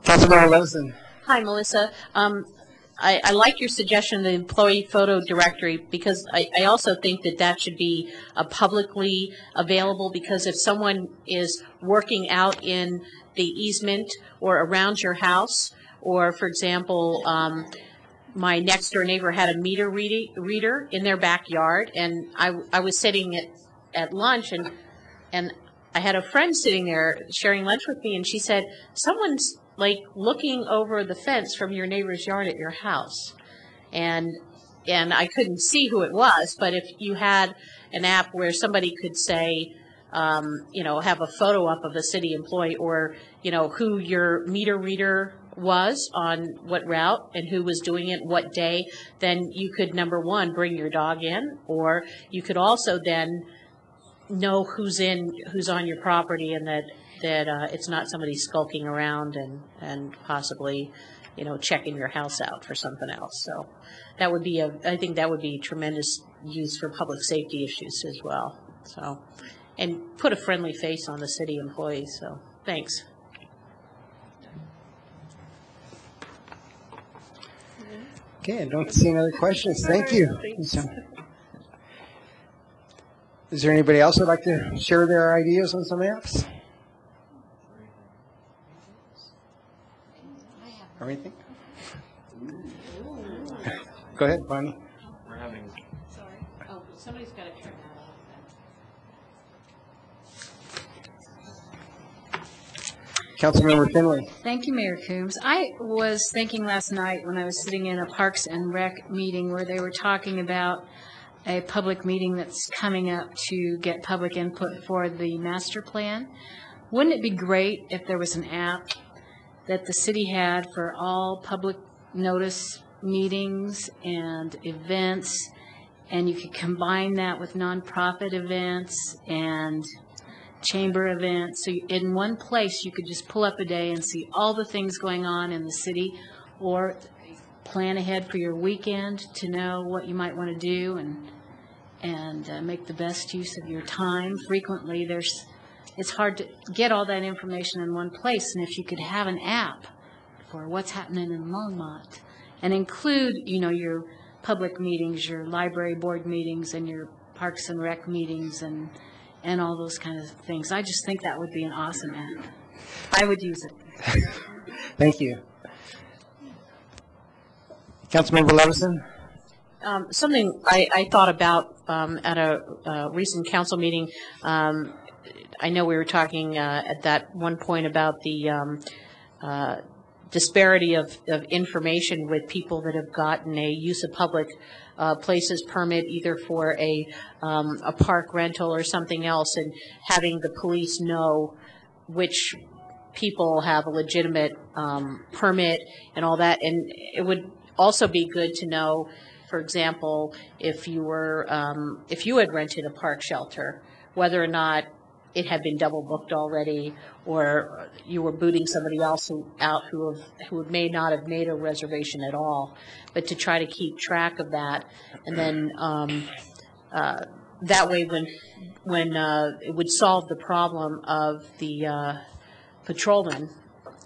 Councilmember Levinson. Hi, Melissa. I like your suggestion of the employee photo directory because I also think that should be publicly available, because if someone is working out in the easement or around your house, or for example, my next door neighbor had a meter reader in their backyard, and I was sitting at lunch and I had a friend sitting there sharing lunch with me, and she said, someone's like looking over the fence from your neighbor's yard at your house. And I couldn't see who it was, but if you had an app where somebody could say, have a photo up of a city employee, or, who your meter reader was on what route and who was doing it what day, then you could, number one, bring your dog in, or you could also then know who's on your property, and that it's not somebody skulking around and possibly, checking your house out for something else. So that would be I think that would be tremendous use for public safety issues as well. So, and put a friendly face on the city employees. So thanks. Okay, I don't see any other questions. Thank you. Is there anybody else who'd like to share their ideas on some apps? Or anything? Go ahead, Bonnie. We're having. Sorry. Oh, somebody's got to turn that off. Councilmember Finley. Thank you, Mayor Coombs. I was thinking last night when I was sitting in a Parks and Rec meeting where they were talking about a public meeting that's coming up to get public input for the master plan. Wouldn't it be great if there was an app that the city had for all public notice meetings and events, and you could combine that with nonprofit events and chamber events. So in one place, you could just pull up a day and see all the things going on in the city, or plan ahead for your weekend to know what you might want to do and make the best use of your time. Frequently, it's hard to get all that information in one place, and if you could have an app for what's happening in Longmont and include, your public meetings, your library board meetings, and your Parks and Rec meetings, and all those kind of things. I just think that would be an awesome app. I would use it. Thank you. Councilmember Levison? Something I thought about at a recent council meeting. I know we were talking at that one point about the disparity of information with people that have gotten a use of public places permit, either for a park rental or something else, and having the police know which people have a legitimate permit and all that. And it would also be good to know, for example, if you had rented a park shelter, whether or not it had been double booked already, or you were booting somebody else out who may not have made a reservation at all, but to try to keep track of that. And then that way when it would solve the problem of the patrolman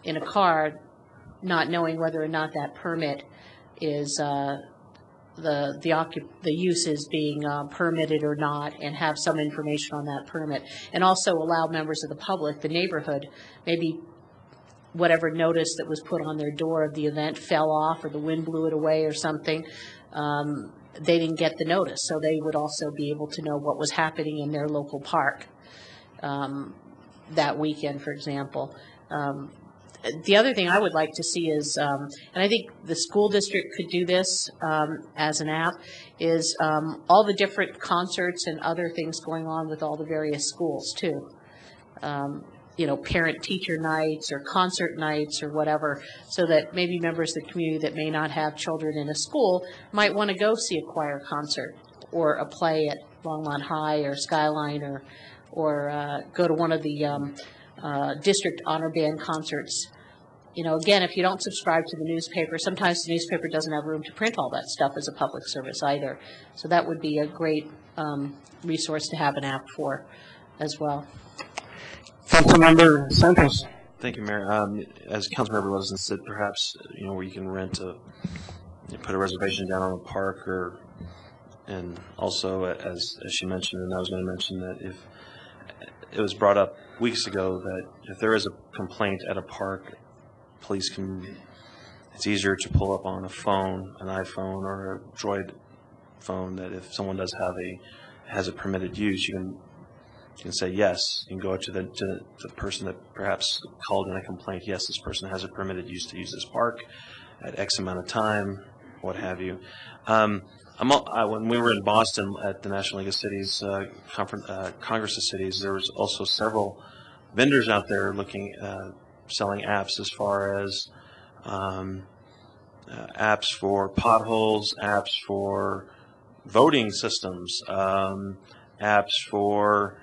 in a car not knowing whether or not that permit is the use is being permitted or not, and have some information on that permit, and also allow members of the public, the neighborhood, maybe whatever notice that was put on their door of the event fell off, or the wind blew it away or something. They didn't get the notice, so they would also be able to know what was happening in their local park that weekend, for example. The other thing I would like to see is, and I think the school district could do this as an app, is all the different concerts and other things going on with all the various schools too. Parent-teacher nights or concert nights or whatever, so that maybe members of the community that may not have children in a school might want to go see a choir concert or a play at Longmont High or Skyline, or go to one of the district honor band concerts. Again, if you don't subscribe to the newspaper, sometimes the newspaper doesn't have room to print all that stuff as a public service either. So that would be a great resource to have an app for as well. Councilmember Santos. Thank you, Mayor. As Councilmember Levison said, perhaps where you can put a reservation down on a park, and also as she mentioned, and I was going to mention that if it was brought up weeks ago that if there is a complaint at a park, police it's easier to pull up on a phone, an iPhone or a Droid phone, that if someone has a permitted use, you can say yes. You can go to the person that perhaps called in a complaint. Yes, this person has a permitted use to use this park at X amount of time, what have you. When we were in Boston at the National League of Cities Congress of Cities, there was also several vendors out there selling apps, as far as apps for potholes, apps for voting systems, apps for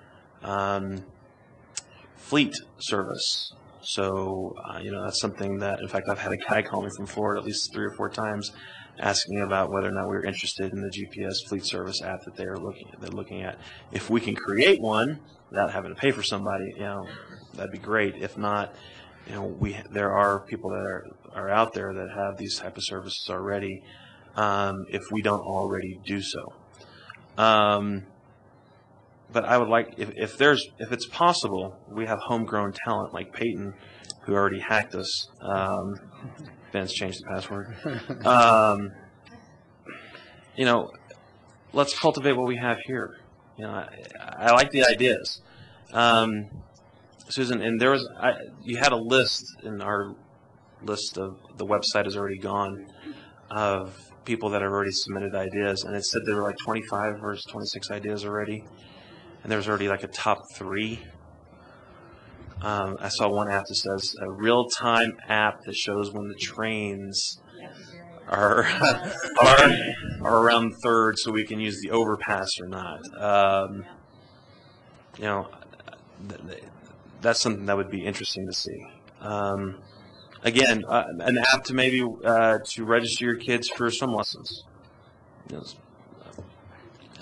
fleet service. So that's something that, in fact, I've had a guy call me from Florida at least 3 or 4 times, asking about whether or not we were interested in the GPS fleet service app that they're looking at. If we can create one without having to pay for somebody, that'd be great. If not, there are people that are out there that have these type of services already, if we don't already do so. But I would like, if it's possible, we have homegrown talent like Peyton, who already hacked us. Ben's changed the password. Let's cultivate what we have here. I like the ideas. Susan, and you had a list, in our list of the website is already gone, of people that have already submitted ideas, and it said there were like 25 or 26 ideas already, and there was already like a top 3. I saw one app that says a real-time app that shows when the trains are around third, so we can use the overpass or not. That's something that would be interesting to see. Again, an app to maybe to register your kids for swim lessons.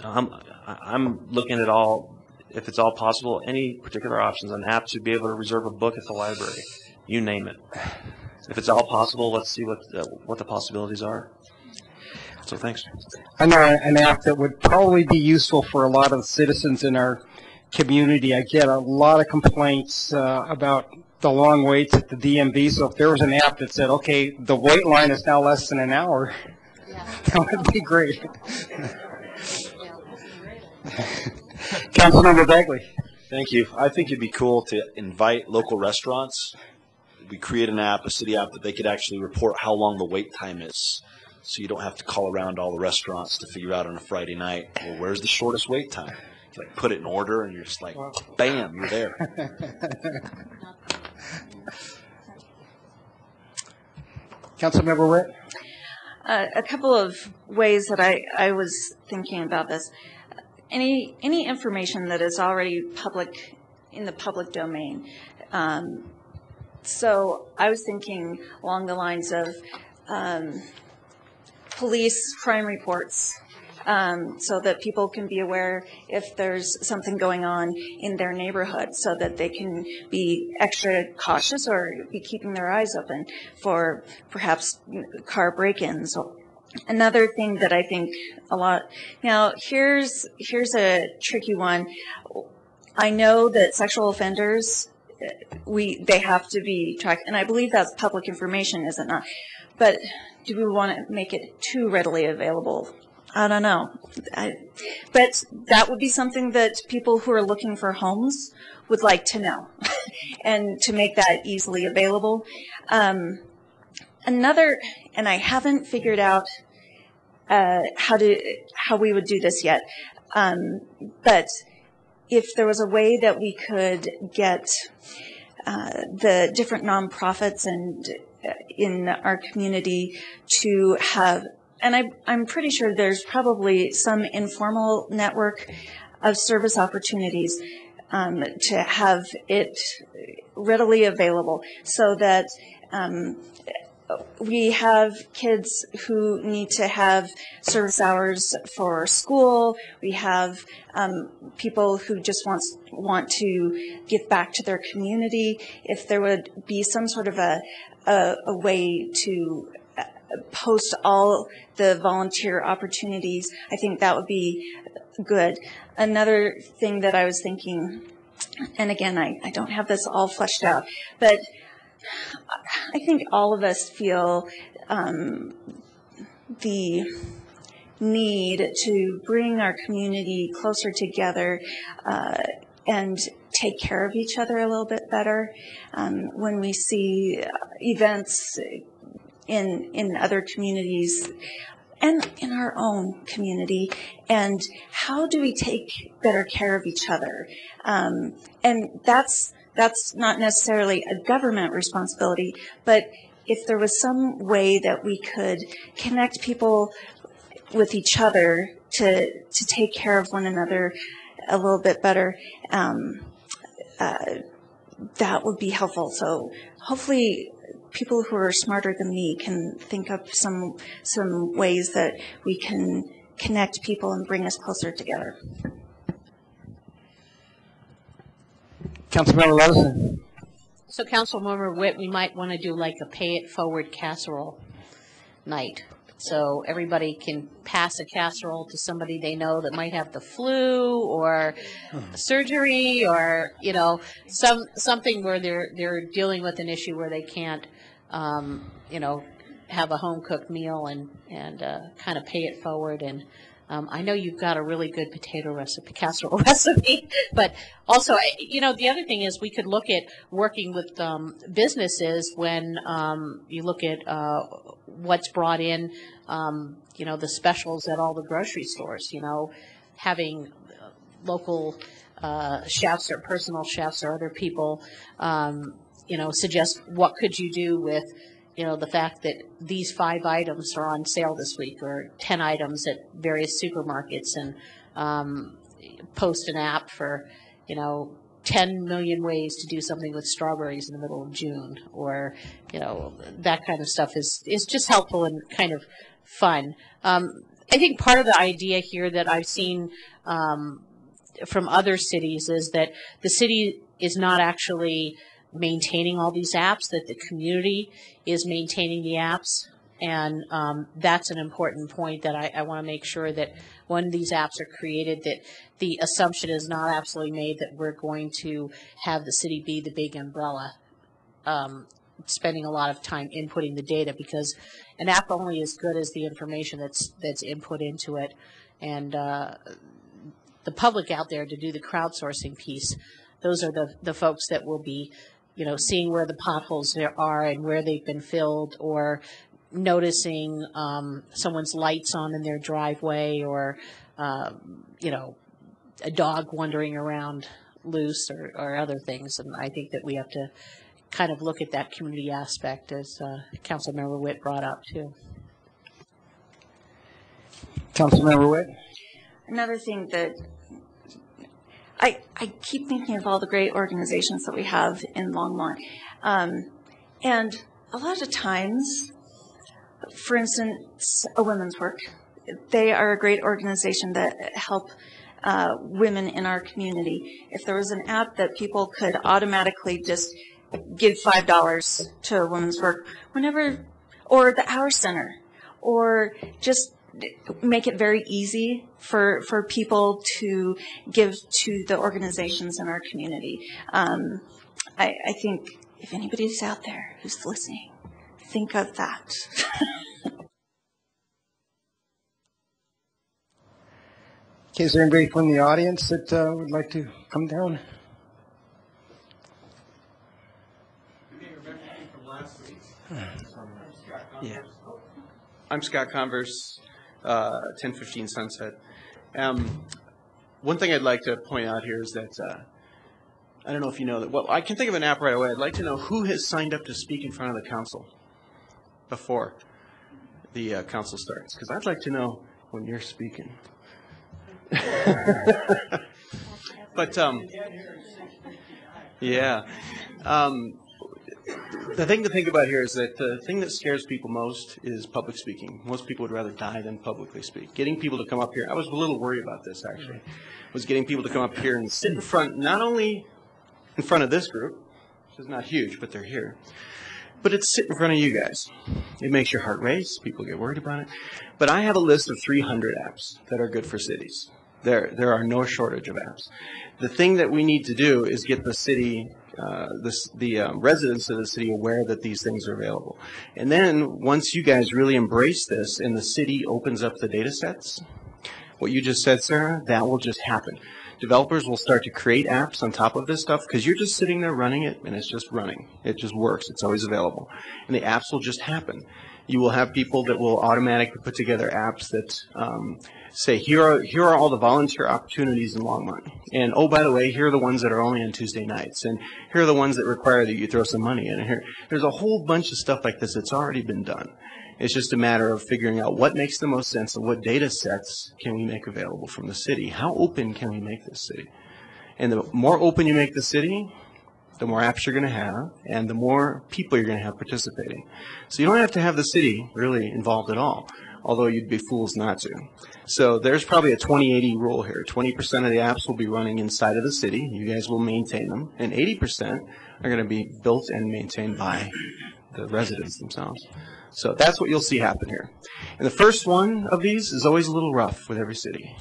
I'm looking at all, if it's all possible, any particular options, an app to be able to reserve a book at the library. You name it. If it's all possible, let's see what the possibilities are. So thanks. I know an app that would probably be useful for a lot of citizens in our community. I get a lot of complaints about the long waits at the DMV. So if there was an app that said, okay, the wait line is now less than an hour, that would be great. Councilmember Bagley. Thank you. I think it'd be cool to invite local restaurants. We create an app, a city app, that they could actually report how long the wait time is. So you don't have to call around all the restaurants to figure out on a Friday night, well, where's the shortest wait time? You put it in order, and you're just like, bam, you're there. Councilmember Witt. A couple of ways that I was thinking about this. Any information that is already public in the public domain. So I was thinking along the lines of police crime reports, so that people can be aware if there's something going on in their neighborhood, so that they can be extra cautious or be keeping their eyes open for perhaps car break-ins. Another thing that I think a lot, now here's a tricky one. I know that sexual offenders, they have to be tracked, and I believe that's public information, is it not? But do we want to make it too readily available? I don't know. But that would be something that people who are looking for homes would like to know, and to make that easily available. Another, and I haven't figured out how we would do this yet, but if there was a way that we could get the different nonprofits and in our community to have, and I'm pretty sure there's probably some informal network of service opportunities to have it readily available, so that we have kids who need to have service hours for school. We have people who just want to give back to their community. If there would be some sort of a way to post all the volunteer opportunities, I think that would be good. Another thing that I was thinking, and again, I don't have this all fleshed out, but I think all of us feel the need to bring our community closer together and take care of each other a little bit better. When we see events in other communities and in our own community, and how do we take better care of each other? And that's not necessarily a government responsibility, but if there was some way that we could connect people with each other to take care of one another a little bit better, that would be helpful. So hopefully people who are smarter than me can think up some ways that we can connect people and bring us closer together. Councilmember Levison. So Councilmember Witt, we might want to do like a pay it forward casserole night. So everybody can pass a casserole to somebody they know that might have the flu or surgery, or something where they're dealing with an issue where they can't have a home cooked meal and kind of pay it forward. And I know you've got a really good casserole recipe, but also, the other thing is we could look at working with businesses when you look at what's brought in, the specials at all the grocery stores, having local chefs or personal chefs or other people, suggest what could you do with, the fact that these 5 items are on sale this week or 10 items at various supermarkets, and post an app for, 10 million ways to do something with strawberries in the middle of June, or, that kind of stuff is just helpful and kind of fun. I think part of the idea here that I've seen from other cities is that the city is not actually maintaining all these apps, that the community is maintaining the apps. And that's an important point that I want to make sure that when these apps are created, that the assumption is not absolutely made that we're going to have the city be the big umbrella, spending a lot of time inputting the data, because an app only is good as the information that's input into it. And the public out there to do the crowdsourcing piece, those are the folks that will be, seeing where the potholes there are and where they've been filled, or noticing someone's lights on in their driveway, or a dog wandering around loose, or other things. And I think that we have to kind of look at that community aspect, as Councilmember Witt brought up too. Councilmember Witt? Another thing that I keep thinking of all the great organizations that we have in Longmont. And a lot of times, for instance, a women's work, they are a great organization that help women in our community. If there was an app that people could automatically just give $5 to a women's work whenever, or the Hour Center, or just make it very easy for people to give to the organizations in our community. I think if anybody's out there who's listening, think of that. Okay, is there anybody from the audience that would like to come down? Yeah. I'm Scott Converse, 1015 Sunset. One thing I'd like to point out here is that I don't know if you know that. Well, I can think of an app right away. I'd like to know who has signed up to speak in front of the council before the council starts, because I'd like to know when you're speaking. But yeah. The thing to think about here is that the thing that scares people most is public speaking. Most people would rather die than publicly speak. Getting people to come up here, I was a little worried about this actually, was getting people to come up here and sit in front, not only in front of this group, which is not huge, but they're here, but it's sit in front of you guys. It makes your heart race. People get worried about it. But I have a list of 300 apps that are good for cities. There are no shortage of apps. The thing that we need to do is get the city, the residents of the city aware that these things are available. And then once you guys really embrace this and the city opens up the data sets, what you just said, Sarah, that will just happen. Developers will start to create apps on top of this stuff because you're just sitting there running it and it's just running. It just works. It's always available. And the apps will just happen. You will have people that will automatically put together apps that say, here are all the volunteer opportunities in Longmont. And oh, by the way, here are the ones that are only on Tuesday nights. And here are the ones that require that you throw some money in. And there's a whole bunch of stuff like this that's already been done. It's just a matter of figuring out what makes the most sense and what data sets can we make available from the city. How open can we make this city? And the more open you make the city, the more apps you're going to have, and the more people you're going to have participating. So you don't have to have the city really involved at all, although you'd be fools not to. So there's probably a 20-80 rule here. 20% of the apps will be running inside of the city. You guys will maintain them. And 80% are going to be built and maintained by the residents themselves. So that's what you'll see happen here. And the first one of these is always a little rough with every city.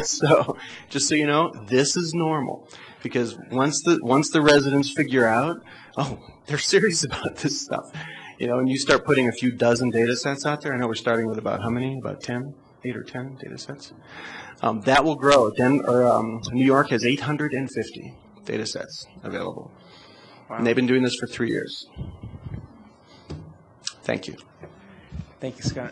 So just so you know, this is normal. Because once the residents figure out, oh, they're serious about this stuff, you know, and you start putting a few dozen data sets out there. I know we're starting with about how many? About 10, 8 or 10 data sets. That will grow. New York has 850 data sets available. Wow. And they've been doing this for 3 years. Thank you. Thank you, Scott.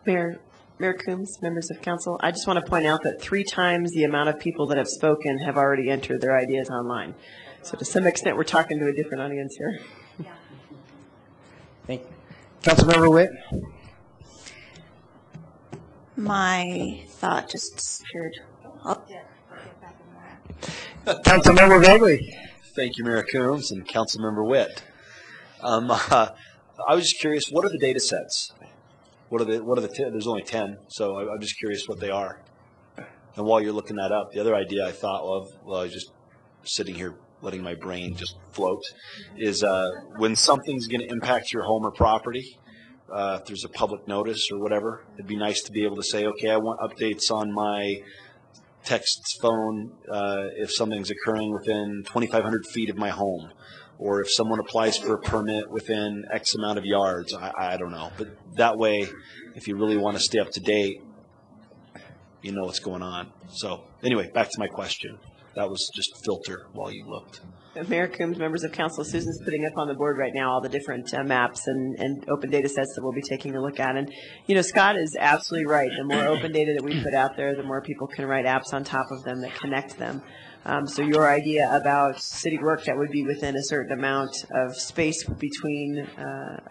Mayor, Mayor Coombs, members of council, I just want to point out that 3 times the amount of people that have spoken have already entered their ideas online. So to some extent, we're talking to a different audience here. Thank you. Councilmember Witt? My thought just disappeared. Councilmember Bagley? Thank you, Mayor Coombs and Councilmember Witt. I was just curious, what are the data sets? What are the there's only 10, so I'm just curious what they are. And while you're looking that up, the other idea I thought of, while I was just sitting here letting my brain just float, is when something's going to impact your home or property, if there's a public notice or whatever, it'd be nice to be able to say, okay, I want updates on my text phone if something's occurring within 2,500 feet of my home, or if someone applies for a permit within X amount of yards. I don't know. But that way, if you really want to stay up to date, you know what's going on. So anyway, back to my question. That was just filter while you looked. Mayor Coombs, members of council, Susan's putting up on the board right now all the different maps and open data sets that we'll be taking a look at. And, you know, Scott is absolutely right. The more open data that we put out there, the more people can write apps on top of them that connect them. So your idea about city work that would be within a certain amount of space between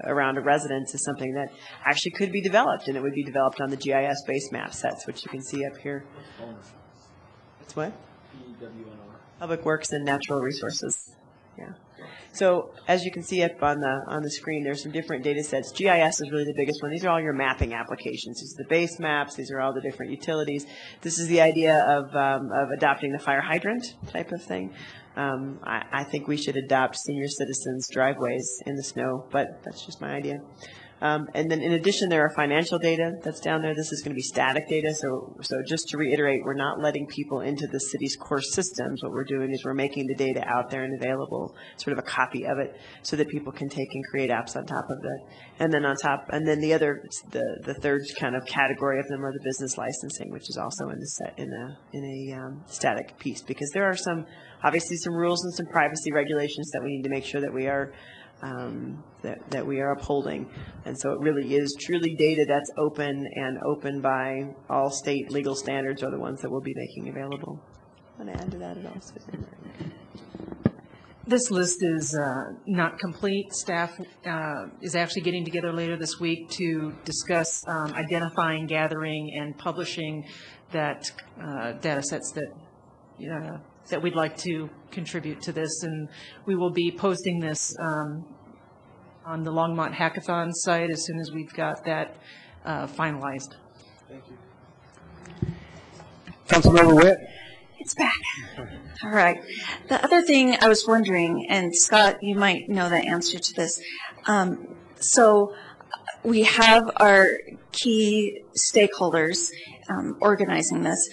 around a residence is something that actually could be developed, and it would be developed on the GIS-based map sets, which you can see up here. It's what? Public Works and Natural Resources. Yeah. So as you can see up on the screen, there's some different data sets. GIS is really the biggest one. These are all your mapping applications. These are the base maps. These are all the different utilities. This is the idea of adopting the fire hydrant type of thing. I think we should adopt senior citizens' driveways in the snow, but that's just my idea. And then in addition, there are financial data that's down there. This is going to be static data. So just to reiterate, we're not letting people into the city's core systems. What we're doing is we're making the data out there and available, sort of a copy of it, so that people can take and create apps on top of it. And then the third kind of category of them are the business licensing, which is also in a static piece, because there are obviously some rules and some privacy regulations that we need to make sure that we are that we are upholding. And so it really is truly data that's open by all state legal standards are the ones that we'll be making available. Want to add to that at all, Susan? This list is not complete. Staff is actually getting together later this week to discuss identifying, gathering, and publishing that data sets that we'd like to contribute to this, and we will be posting this on the Longmont Hackathon site as soon as we've got that finalized. Thank you. Councilmember Witt? It's back. All right. The other thing I was wondering, and Scott, you might know the answer to this. So we have our key stakeholders organizing this.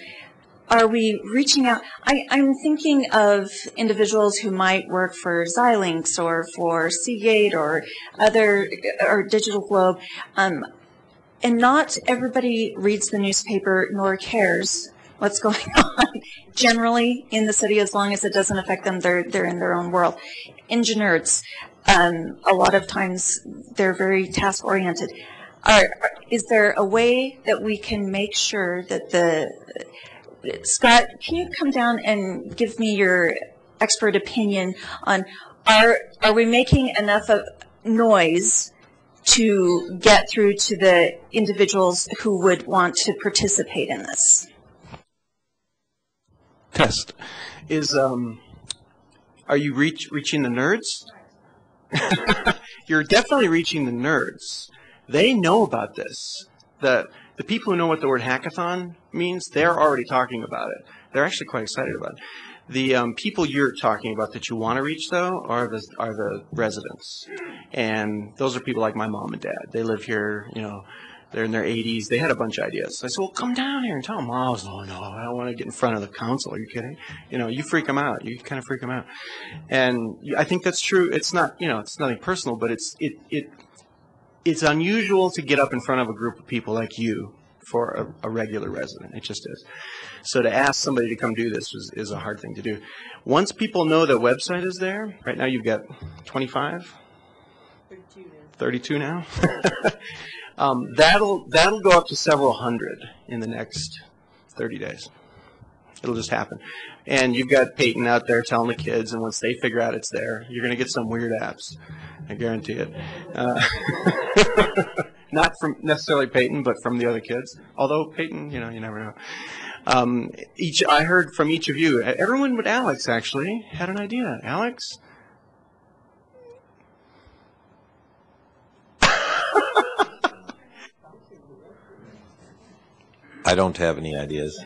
Are we reaching out? I'm thinking of individuals who might work for Xilinx or for Seagate or Digital Globe, and not everybody reads the newspaper nor cares what's going on generally in the city, as long as it doesn't affect them. They're in their own world. Engineers, a lot of times they're very task oriented. Is there a way that we can make sure that Scott, can you come down and give me your expert opinion on are we making enough of noise to get through to the individuals who would want to participate in this? Test. Are you reaching the nerds? You're definitely reaching the nerds. They know about this. The people who know what the word hackathon means, they're already talking about it. They're actually quite excited about it. The people you're talking about that you want to reach, though, are the residents. And those are people like my mom and dad. They live here, they're in their 80s. They had a bunch of ideas. So I said, well, come down here and tell them. Oh, no, I don't want to get in front of the council. Are you kidding? You freak them out. You kind of freak them out. And I think that's true. It's not, it's nothing personal, but it's unusual to get up in front of a group of people like you for a regular resident. It just is. So to ask somebody to come do this is a hard thing to do. Once people know the website is there, right now you've got 25? 32 now. That'll go up to several hundred in the next 30 days. It'll just happen. And you've got Peyton out there telling the kids, and once they figure out it's there, you're going to get some weird apps. I guarantee it. Not from necessarily Peyton, but from the other kids. Although Peyton, you never know. I heard from each of you, everyone but Alex actually had an idea. Alex? I don't have any ideas.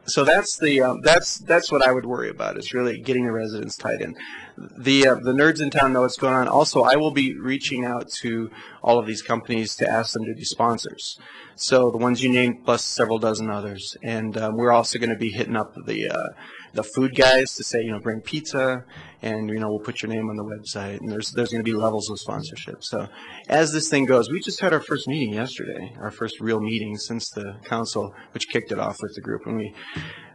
So that's what I would worry about, is really getting the residents tied in. The nerds in town know what's going on. Also, I will be reaching out to all of these companies to ask them to be sponsors. So the ones you named plus several dozen others, and we're also going to be hitting up the food guys to say, bring pizza, and we'll put your name on the website, and there's going to be levels of sponsorship. So as this thing goes, we just had our first meeting yesterday, our first real meeting since the council, which kicked it off with the group, and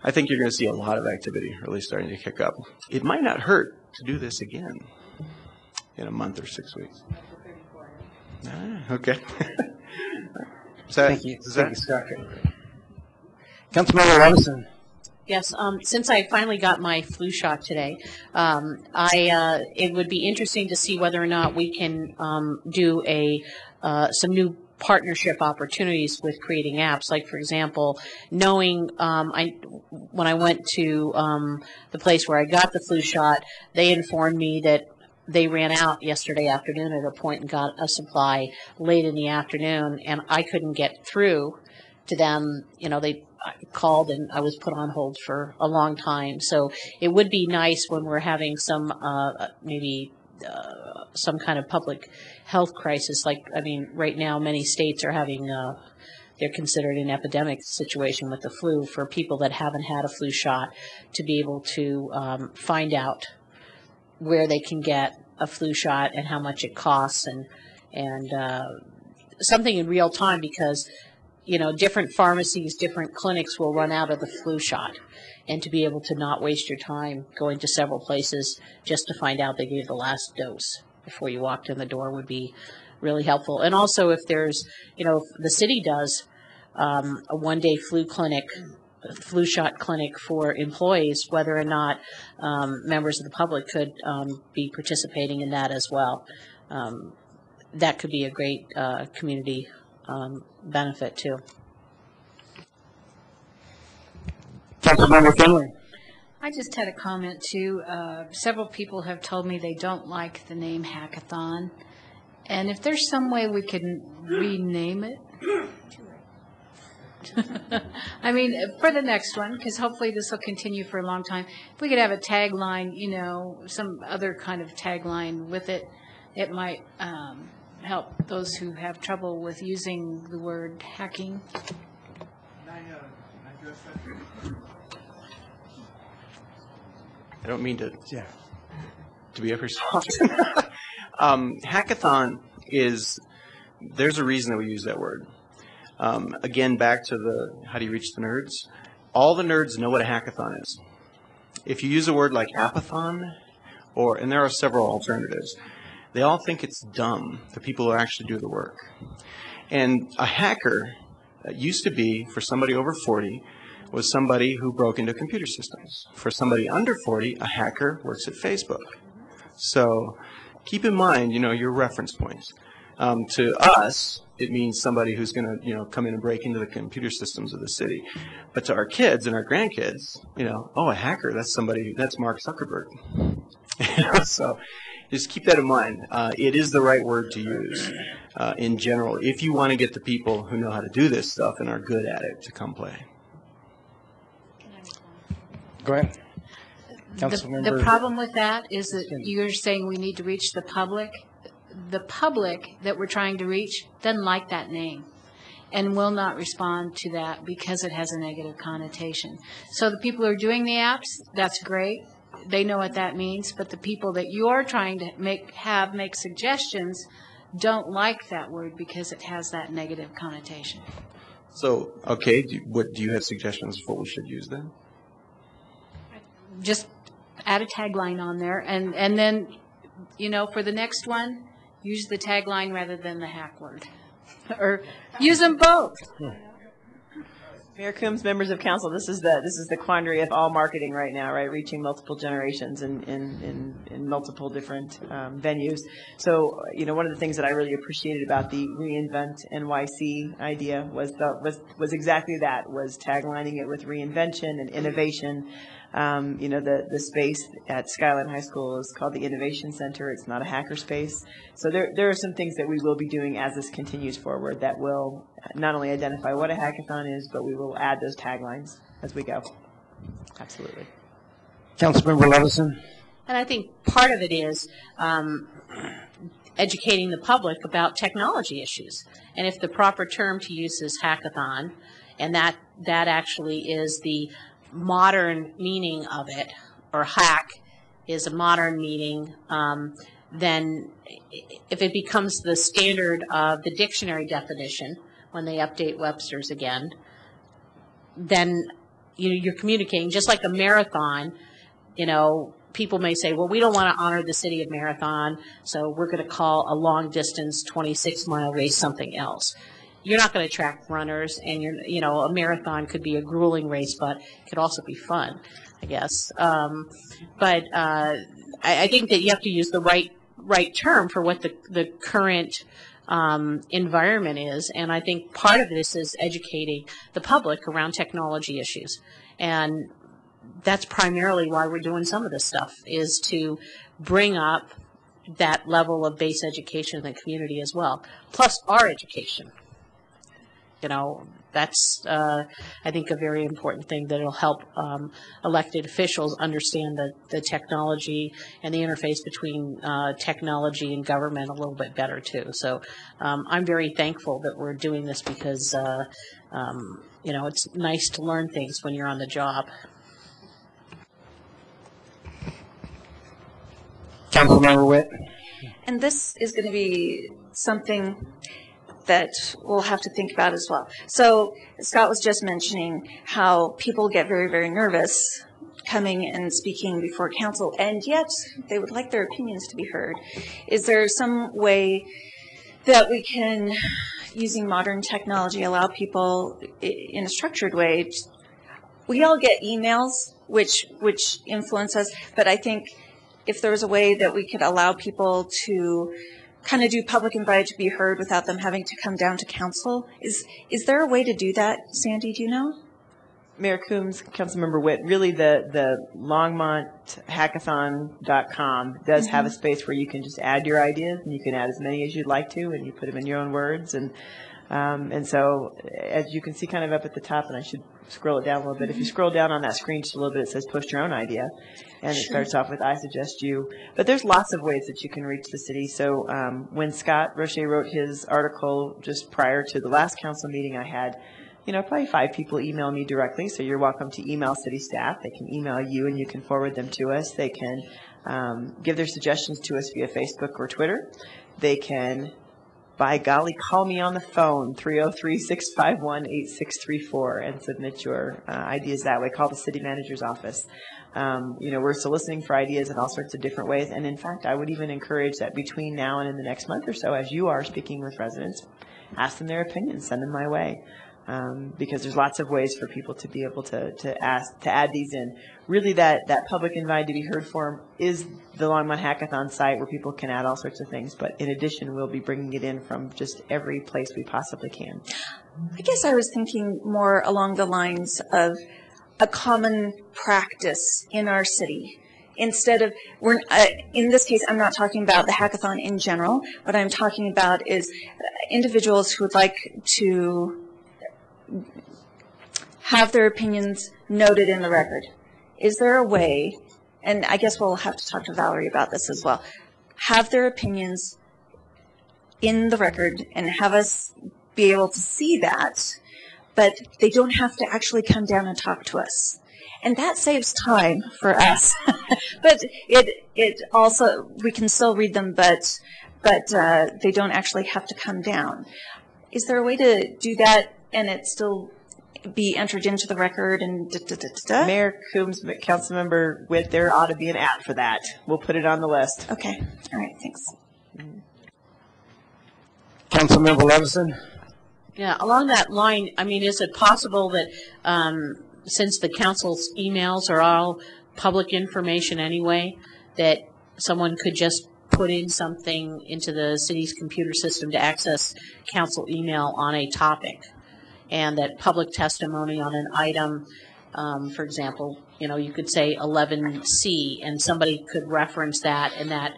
I think you're going to see a lot of activity really starting to kick up. It might not hurt to do this again in a month or 6 weeks. Okay. Thank you. Thank you, Scott. Councilmember Robinson. Yes, since I finally got my flu shot today, it would be interesting to see whether or not we can do some new partnership opportunities with creating apps. Like, for example, knowing when I went to the place where I got the flu shot, they informed me that they ran out yesterday afternoon at a point and got a supply late in the afternoon, and I couldn't get through to them. They called and I was put on hold for a long time. So it would be nice when we're having some some kind of public health crisis. Right now many states are having they're considered an epidemic situation with the flu, for people that haven't had a flu shot to be able to find out where they can get a flu shot and how much it costs, and something in real time, because different pharmacies, different clinics will run out of the flu shot, and to be able to not waste your time going to several places just to find out they gave the last dose before you walked in the door would be really helpful. And also, if there's, if the city does a one-day flu shot clinic for employees, whether or not members of the public could be participating in that as well. That could be a great community benefit too. Councilmember Finley. I just had a comment too. Several people have told me they don't like the name Hackathon, and if there's some way we can rename it. For the next one, because hopefully this will continue for a long time. If we could have a tagline, some other kind of tagline with it, it might help those who have trouble with using the word hacking. I don't mean to be ever soft. Hackathon there's a reason that we use that word. Again, back to how do you reach the nerds? All the nerds know what a hackathon is. If you use a word like apathon, and there are several alternatives, they all think it's dumb, the people who actually do the work. And a hacker used to be, for somebody over 40, was somebody who broke into computer systems. For somebody under 40, a hacker works at Facebook. So keep in mind, your reference points. To us, it means somebody who's going to, come in and break into the computer systems of the city. But to our kids and our grandkids, a hacker, that's Mark Zuckerberg. So just keep that in mind. It is the right word to use in general if you want to get the people who know how to do this stuff and are good at it to come play. Go ahead. The problem with that is that you're saying we need to reach the public. The public that we're trying to reach doesn't like that name and will not respond to that because it has a negative connotation. So the people who are doing the apps, that's great. They know what that means, but the people that you're trying to make suggestions don't like that word because it has that negative connotation. So, okay, do you have suggestions for what we should use then? Just add a tagline on there, and then, you know, for the next one, use the tagline rather than the hack word. Or use them both. Mayor Coombs, members of council, this is the quandary of all marketing right now, right? Reaching multiple generations in multiple different venues. So, you know, one of the things that I really appreciated about the Reinvent NYC idea was exactly that, was taglining it with reinvention and innovation. You know, the space at Skyline High School is called the Innovation Center. It's not a hacker space. So there are some things that we will be doing as this continues forward that will not only identify what a hackathon is, but we will add those taglines as we go. Absolutely. Councilmember Levison. And I think part of it is educating the public about technology issues. And if the proper term to use is hackathon, and that actually is the modern meaning of it, or hack is a modern meaning, then if it becomes the standard of the dictionary definition when they update Webster's again, then you're communicating. Just like a marathon, you know, people may say, well, we don't want to honor the city of Marathon, so we're going to call a long distance 26-mile race something else. You're not going to attract runners, and you know, a marathon could be a grueling race, but it could also be fun, I guess. But I think that you have to use the right term for what the current environment is, and I think part of this is educating the public around technology issues, and that's primarily why we're doing some of this stuff, is to bring up that level of base education in the community as well, plus our education. You know, that's, I think, a very important thing that will help elected officials understand the technology and the interface between technology and government a little bit better, too. So I'm very thankful that we're doing this because, you know, it's nice to learn things when you're on the job. Councilmember Witt. And this is going to be something that we'll have to think about as well. So Scott was just mentioning how people get very, very nervous coming and speaking before council, and yet they would like their opinions to be heard. Is there some way that we can, using modern technology, allow people in a structured way? We all get emails which influence us, but I think if there was a way that we could allow people to kind of do public invite to be heard without them having to come down to council. Is there a way to do that, Sandy? Do you know? Mayor Coombs, Councilmember Witt, really the LongmontHackathon.com does have a space where you can just add your ideas, and you can add as many as you'd like to, and you put them in your own words. And so, as you can see kind of up at the top, and I should scroll it down a little bit. If you scroll down on that screen just a little bit, it says post your own idea. And it starts off with I suggest you. But there's lots of ways that you can reach the city. So when Scott Roche wrote his article just prior to the last council meeting, I had, you know, probably 5 people email me directly. So you're welcome to email city staff. They can email you and you can forward them to us. They can give their suggestions to us via Facebook or Twitter. They can, by golly, call me on the phone, 303-651-8634, and submit your ideas that way. Call the city manager's office. You know, we're soliciting for ideas in all sorts of different ways. And in fact, I would even encourage that between now and in the next month or so, as you are speaking with residents, ask them their opinions, send them my way. Because there's lots of ways for people to be able to add these in. Really, that public invite to be heard form is the Longmont Hackathon site where people can add all sorts of things. But in addition, we'll be bringing it in from just every place we possibly can. I guess I was thinking more along the lines of a common practice in our city. Instead of, in this case, I'm not talking about the hackathon in general. What I'm talking about is individuals who would like to have their opinions noted in the record. Is there a way, and I guess we'll have to talk to Valerie about this as well, have their opinions in the record and have us be able to see that, but they don't have to actually come down and talk to us. And that saves time for us. But it also, we can still read them, but they don't actually have to come down. Is there a way to do that and it still be entered into the record and Mayor Coombs, Councilmember Witt, there ought to be an app for that. We'll put it on the list. Okay. All right. Thanks. Councilmember Levison? Yeah, along that line, I mean, is it possible that since the council's emails are all public information anyway, that someone could just put in something into the city's computer system to access council email on a topic, and that public testimony on an item, for example, you could say 11C, and somebody could reference that, and that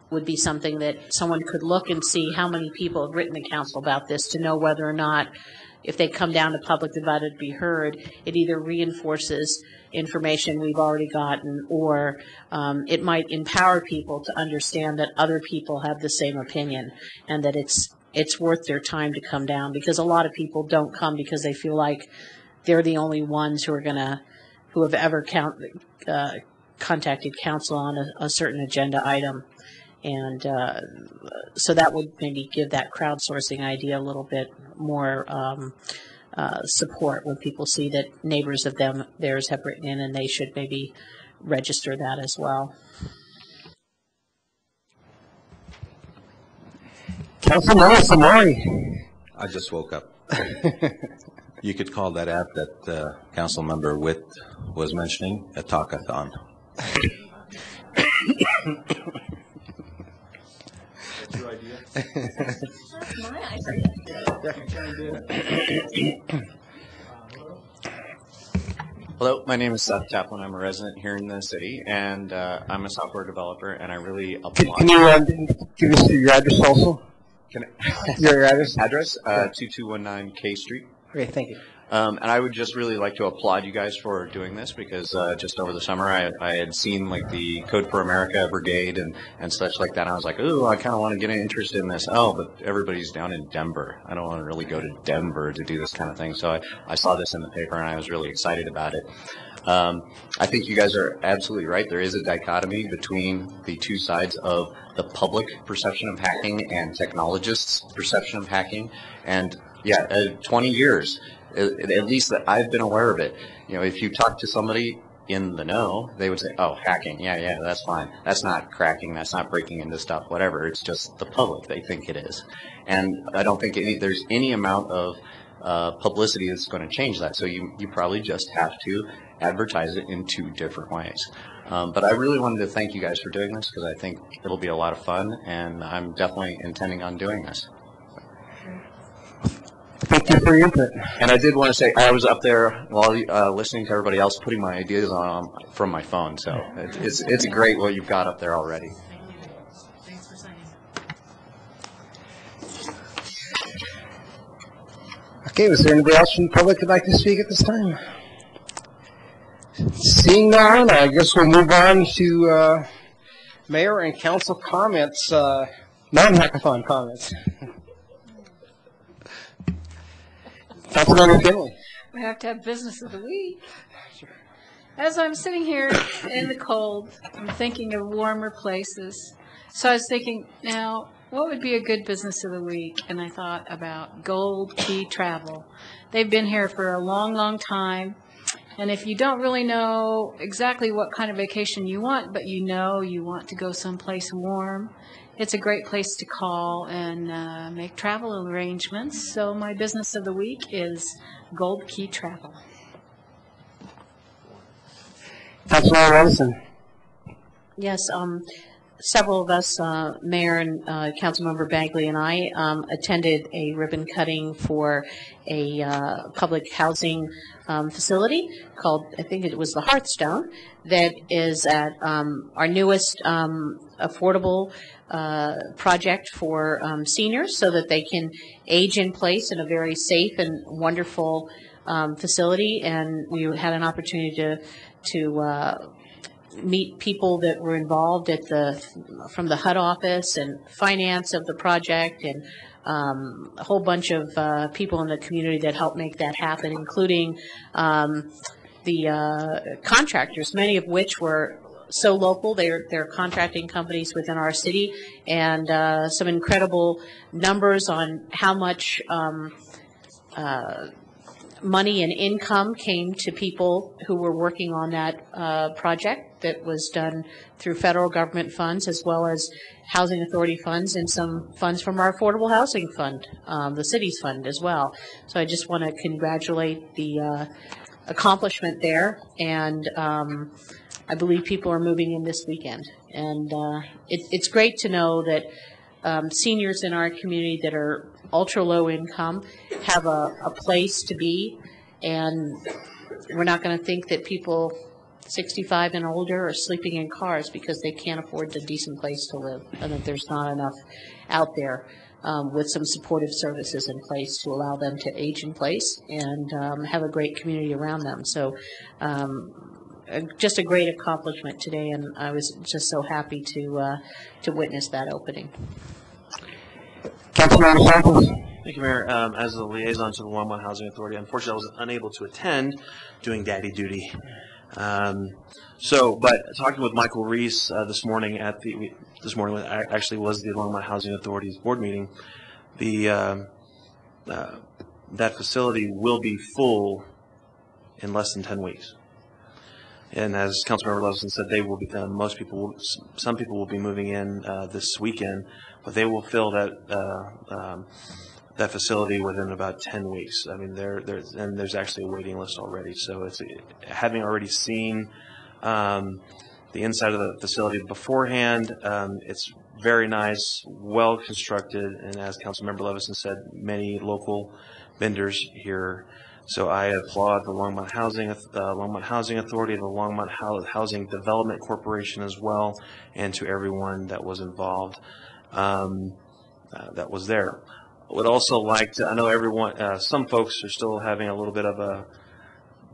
would be something that someone could look and see how many people have written to council about this to know whether or not, if they come down to public about it to be heard, it either reinforces information we've already gotten, or it might empower people to understand that other people have the same opinion, and that it's worth their time to come down, because a lot of people don't come because they feel like they're the only ones who have ever contacted council on a certain agenda item. And so that would maybe give that crowdsourcing idea a little bit more support when people see that neighbors of theirs have written in, and they should maybe register that as well. Councilmember Samari. I just woke up. You could call that app that Councilmember Witt was mentioning a talkathon. That's your idea? That's my idea. Hello, my name is Seth Taplin. I'm a resident here in the city, and I'm a software developer, and I really applaud. Can you give us your address also? Can I? Your address? 2219 K Street. Okay, thank you. And I would just really like to applaud you guys for doing this, because just over the summer I had seen like the Code for America Brigade and such like that. And I was like, ooh, I kind of want to get interested in this. Oh, but everybody's down in Denver. I don't want to really go to Denver to do this kind of thing. So I saw this in the paper, and I was really excited about it. I think you guys are absolutely right. There is a dichotomy between the two sides of the public perception of hacking and technologists' perception of hacking. And yeah, 20 years. At least that I've been aware of it. If you talk to somebody in the know, they would say, oh, hacking, yeah, that's fine. That's not cracking, that's not breaking into stuff, whatever. It's just the public, they think it is. And I don't think there's any amount of publicity that's going to change that. So you probably just have to advertise it in two different ways. But I really wanted to thank you guys for doing this, because I think it'll be a lot of fun, and I'm definitely intending on doing this. Thank you for your input. And I did want to say, I was up there while listening to everybody else, putting my ideas on from my phone. So it's great what you've got up there already. Thanks for signing. Okay, was there anybody else from the public who'd like to speak at this time? Seeing none, I guess we'll move on to Mayor and council comments. non-hackathon comments. Councilmember Kinley. We have to have business of the week. As I'm sitting here in the cold, I'm thinking of warmer places. So I was thinking, now, what would be a good business of the week? And I thought about Gold Key Travel. They've been here for a long, long time. And if you don't really know exactly what kind of vacation you want, but you know you want to go someplace warm, it's a great place to call and make travel arrangements. So my business of the week is Gold Key Travel. Councilmember Robinson. Yes, several of us, Mayor and Councilmember Bagley and I, attended a ribbon cutting for a public housing facility called, I think it was the Hearthstone, that is at our newest affordable project for seniors, so that they can age in place in a very safe and wonderful facility. And we had an opportunity to meet people that were involved from the HUD office and finance of the project, and a whole bunch of people in the community that helped make that happen, including the contractors, many of which were so local. They're contracting companies within our city, and some incredible numbers on how much money and income came to people who were working on that project that was done through federal government funds as well as housing authority funds and some funds from our affordable housing fund, the city's fund as well. So I just want to congratulate the accomplishment there, and I believe people are moving in this weekend. And it's great to know that seniors in our community that are ultra low income have a place to be, and we're not going to think that people 65 and older are sleeping in cars because they can't afford a decent place to live, and that there's not enough out there with some supportive services in place to allow them to age in place and have a great community around them. So just a great accomplishment today, and I was just so happy to witness that opening. Thank you, Mayor. As the liaison to the Longmont Housing Authority, unfortunately, I was unable to attend, doing daddy duty. But talking with Michael Reese this morning actually was the Longmont Housing Authority's board meeting. That facility will be full in less than 10 weeks. And as Councilmember Levinson said, they will be. Some people will be moving in this weekend, but they will fill that facility within about 10 weeks. I mean, there's actually a waiting list already. So it's having already seen the inside of the facility beforehand. It's very nice, well constructed, and as Councilmember Levinson said, many local vendors here. So I applaud the Longmont Housing Authority, the Longmont Housing Development Corporation as well, and to everyone that was involved that was there. I would also like to, I know everyone, some folks are still having a little bit of a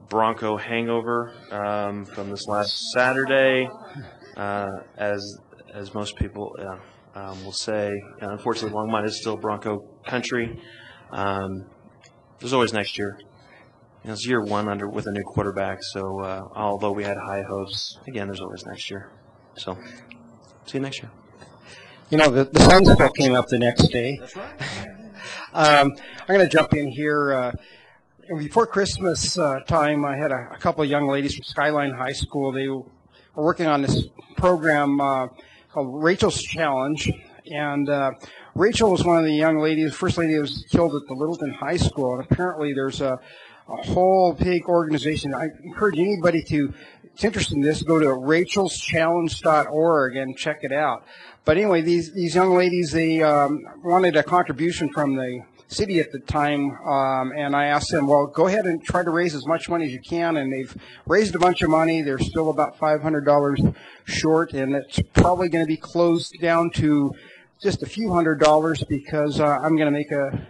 Bronco hangover from this last Saturday, as most people will say. Unfortunately, Longmont is still Bronco country. There's always next year. It's year one with a new quarterback, so although we had high hopes, again, there's always next year. So, see you next year. You know, the sun still came up the next day. That's right. I'm going to jump in here. Before Christmas time, I had a couple of young ladies from Skyline High School. They were working on this program called Rachel's Challenge, and Rachel was one of the young ladies, first lady that was killed at the Littleton High School, and apparently there's a whole big organization. I encourage anybody it's interested in this, go to rachelschallenge.org and check it out. But anyway, these young ladies, they wanted a contribution from the city at the time, and I asked them, well, go ahead and try to raise as much money as you can, and they've raised a bunch of money. They're still about $500 short, and it's probably going to be closed down to just a few $100s because I'm going to make a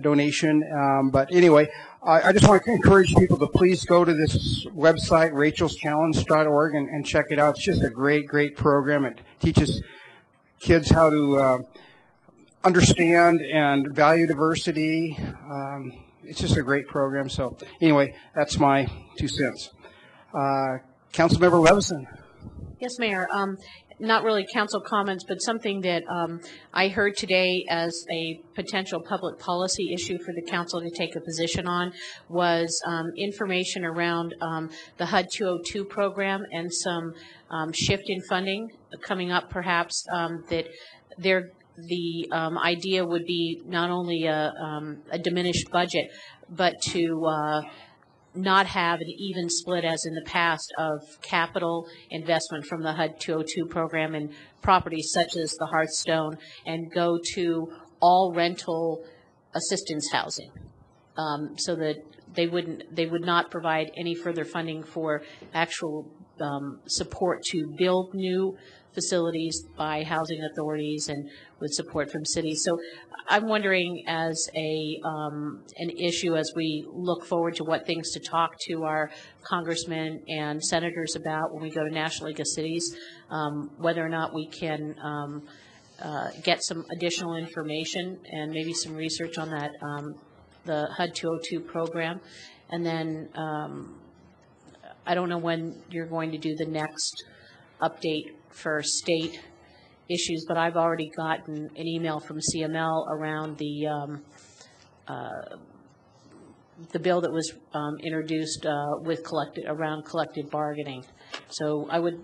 donation. But anyway, I just want to encourage people to please go to this website, rachelschallenge.org, and check it out. It's just a great, great program. It teaches kids how to understand and value diversity. It's just a great program. So anyway, that's my 2 cents. Councilmember Levinson. Yes, Mayor. Not really council comments, but something that I heard today as a potential public policy issue for the council to take a position on was information around the HUD 202 program and some shift in funding coming up, perhaps that the idea would be not only a diminished budget, but to not have an even split as in the past of capital investment from the HUD 202 program in properties such as the Hearthstone and go to all rental assistance housing, so that they would not provide any further funding for actual support to build new facilities by housing authorities and with support from cities. So I'm wondering, as an issue as we look forward to what things to talk to our congressmen and senators about when we go to National League of Cities, whether or not we can get some additional information and maybe some research on that, the HUD 202 program. And then I don't know when you're going to do the next update for state issues, but I've already gotten an email from CML around the the bill that was introduced with around collective bargaining. So I would,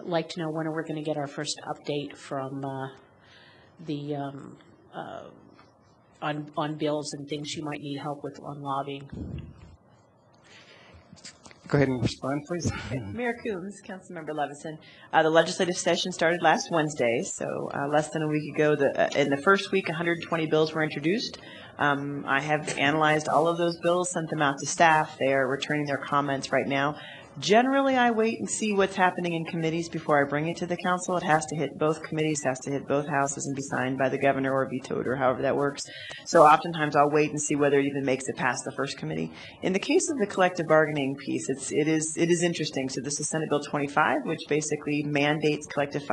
like to know when we're going to get our first update from the on bills and things you might need help with on lobbying. Go ahead and respond, please. Mayor Coombs, Councilmember Levison. The legislative session started last Wednesday, so less than a week ago. In the first week, 120 bills were introduced. I have analyzed all of those bills, sent them out to staff. They are returning their comments right now. Generally, I wait and see what's happening in committees before I bring it to the council. It has to hit both committees, has to hit both houses and be signed by the governor or vetoed or however that works. So oftentimes I'll wait and see whether it even makes it past the first committee. In the case of the collective bargaining piece, it is interesting. So this is Senate Bill 25, which basically mandates collective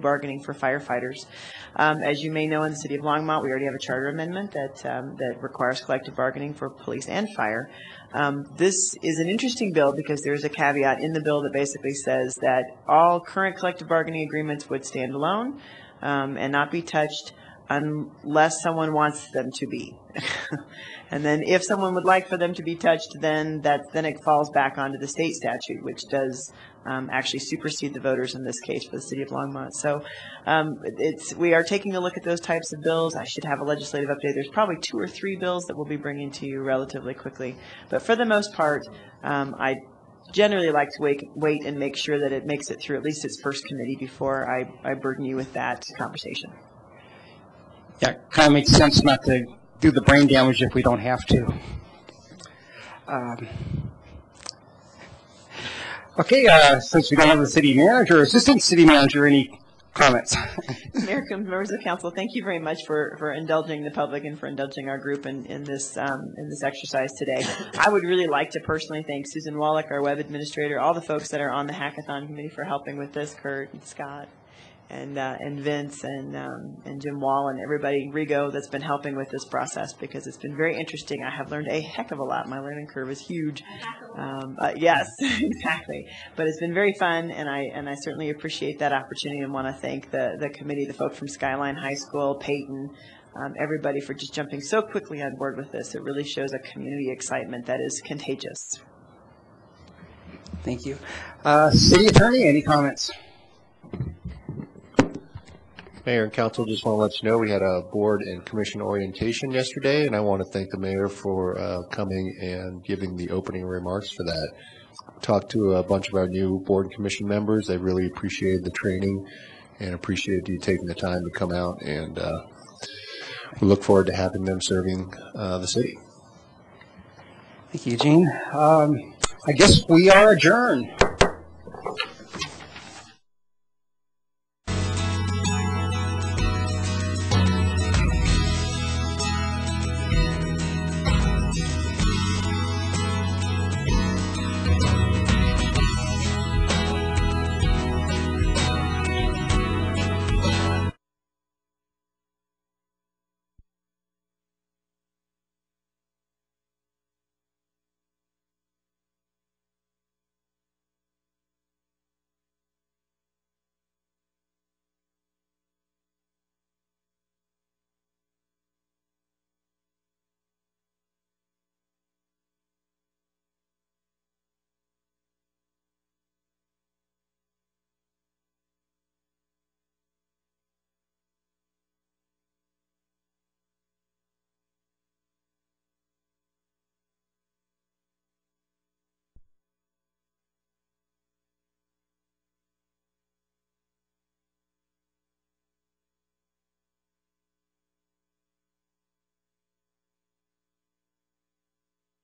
bargaining for firefighters. As you may know, in the city of Longmont, we already have a charter amendment that requires collective bargaining for police and fire. This is an interesting bill because there's a caveat in the bill that basically says that all current collective bargaining agreements would stand alone and not be touched unless someone wants them to be. And then if someone would like for them to be touched, then it falls back onto the state statute, which does actually supersede the voters in this case for the city of Longmont. So we are taking a look at those types of bills. I should have a legislative update. There's probably 2 or 3 bills that we'll be bringing to you relatively quickly. But for the most part, I generally like to wait and make sure that it makes it through at least its first committee before I burden you with that conversation. Yeah, kind of makes sense not to do the brain damage if we don't have to. Okay, since we don't have the city manager or assistant city manager, any comments? Mayor Coombs, members of council, thank you very much for indulging the public and for indulging our group in this exercise today. I would really like to personally thank Susan Wallach, our web administrator, all the folks that are on the hackathon committee for helping with this, Kurt and Scott. And Vince and Jim Wall and everybody, Rigo, that's been helping with this process because it's been very interesting. I have learned a heck of a lot. My learning curve is huge. Yes, exactly. But it's been very fun, and I certainly appreciate that opportunity and want to thank the committee, the folks from Skyline High School, Peyton, everybody for just jumping so quickly on board with this. It really shows a community excitement that is contagious. Thank you. City Attorney, any comments? Mayor and council, just want to let you know we had a board and commission orientation yesterday, and I want to thank the mayor for coming and giving the opening remarks for that. Talked to a bunch of our new board and commission members. They really appreciated the training and appreciated you taking the time to come out, and we look forward to having them serving the city. Thank you, Eugene. I guess we are adjourned.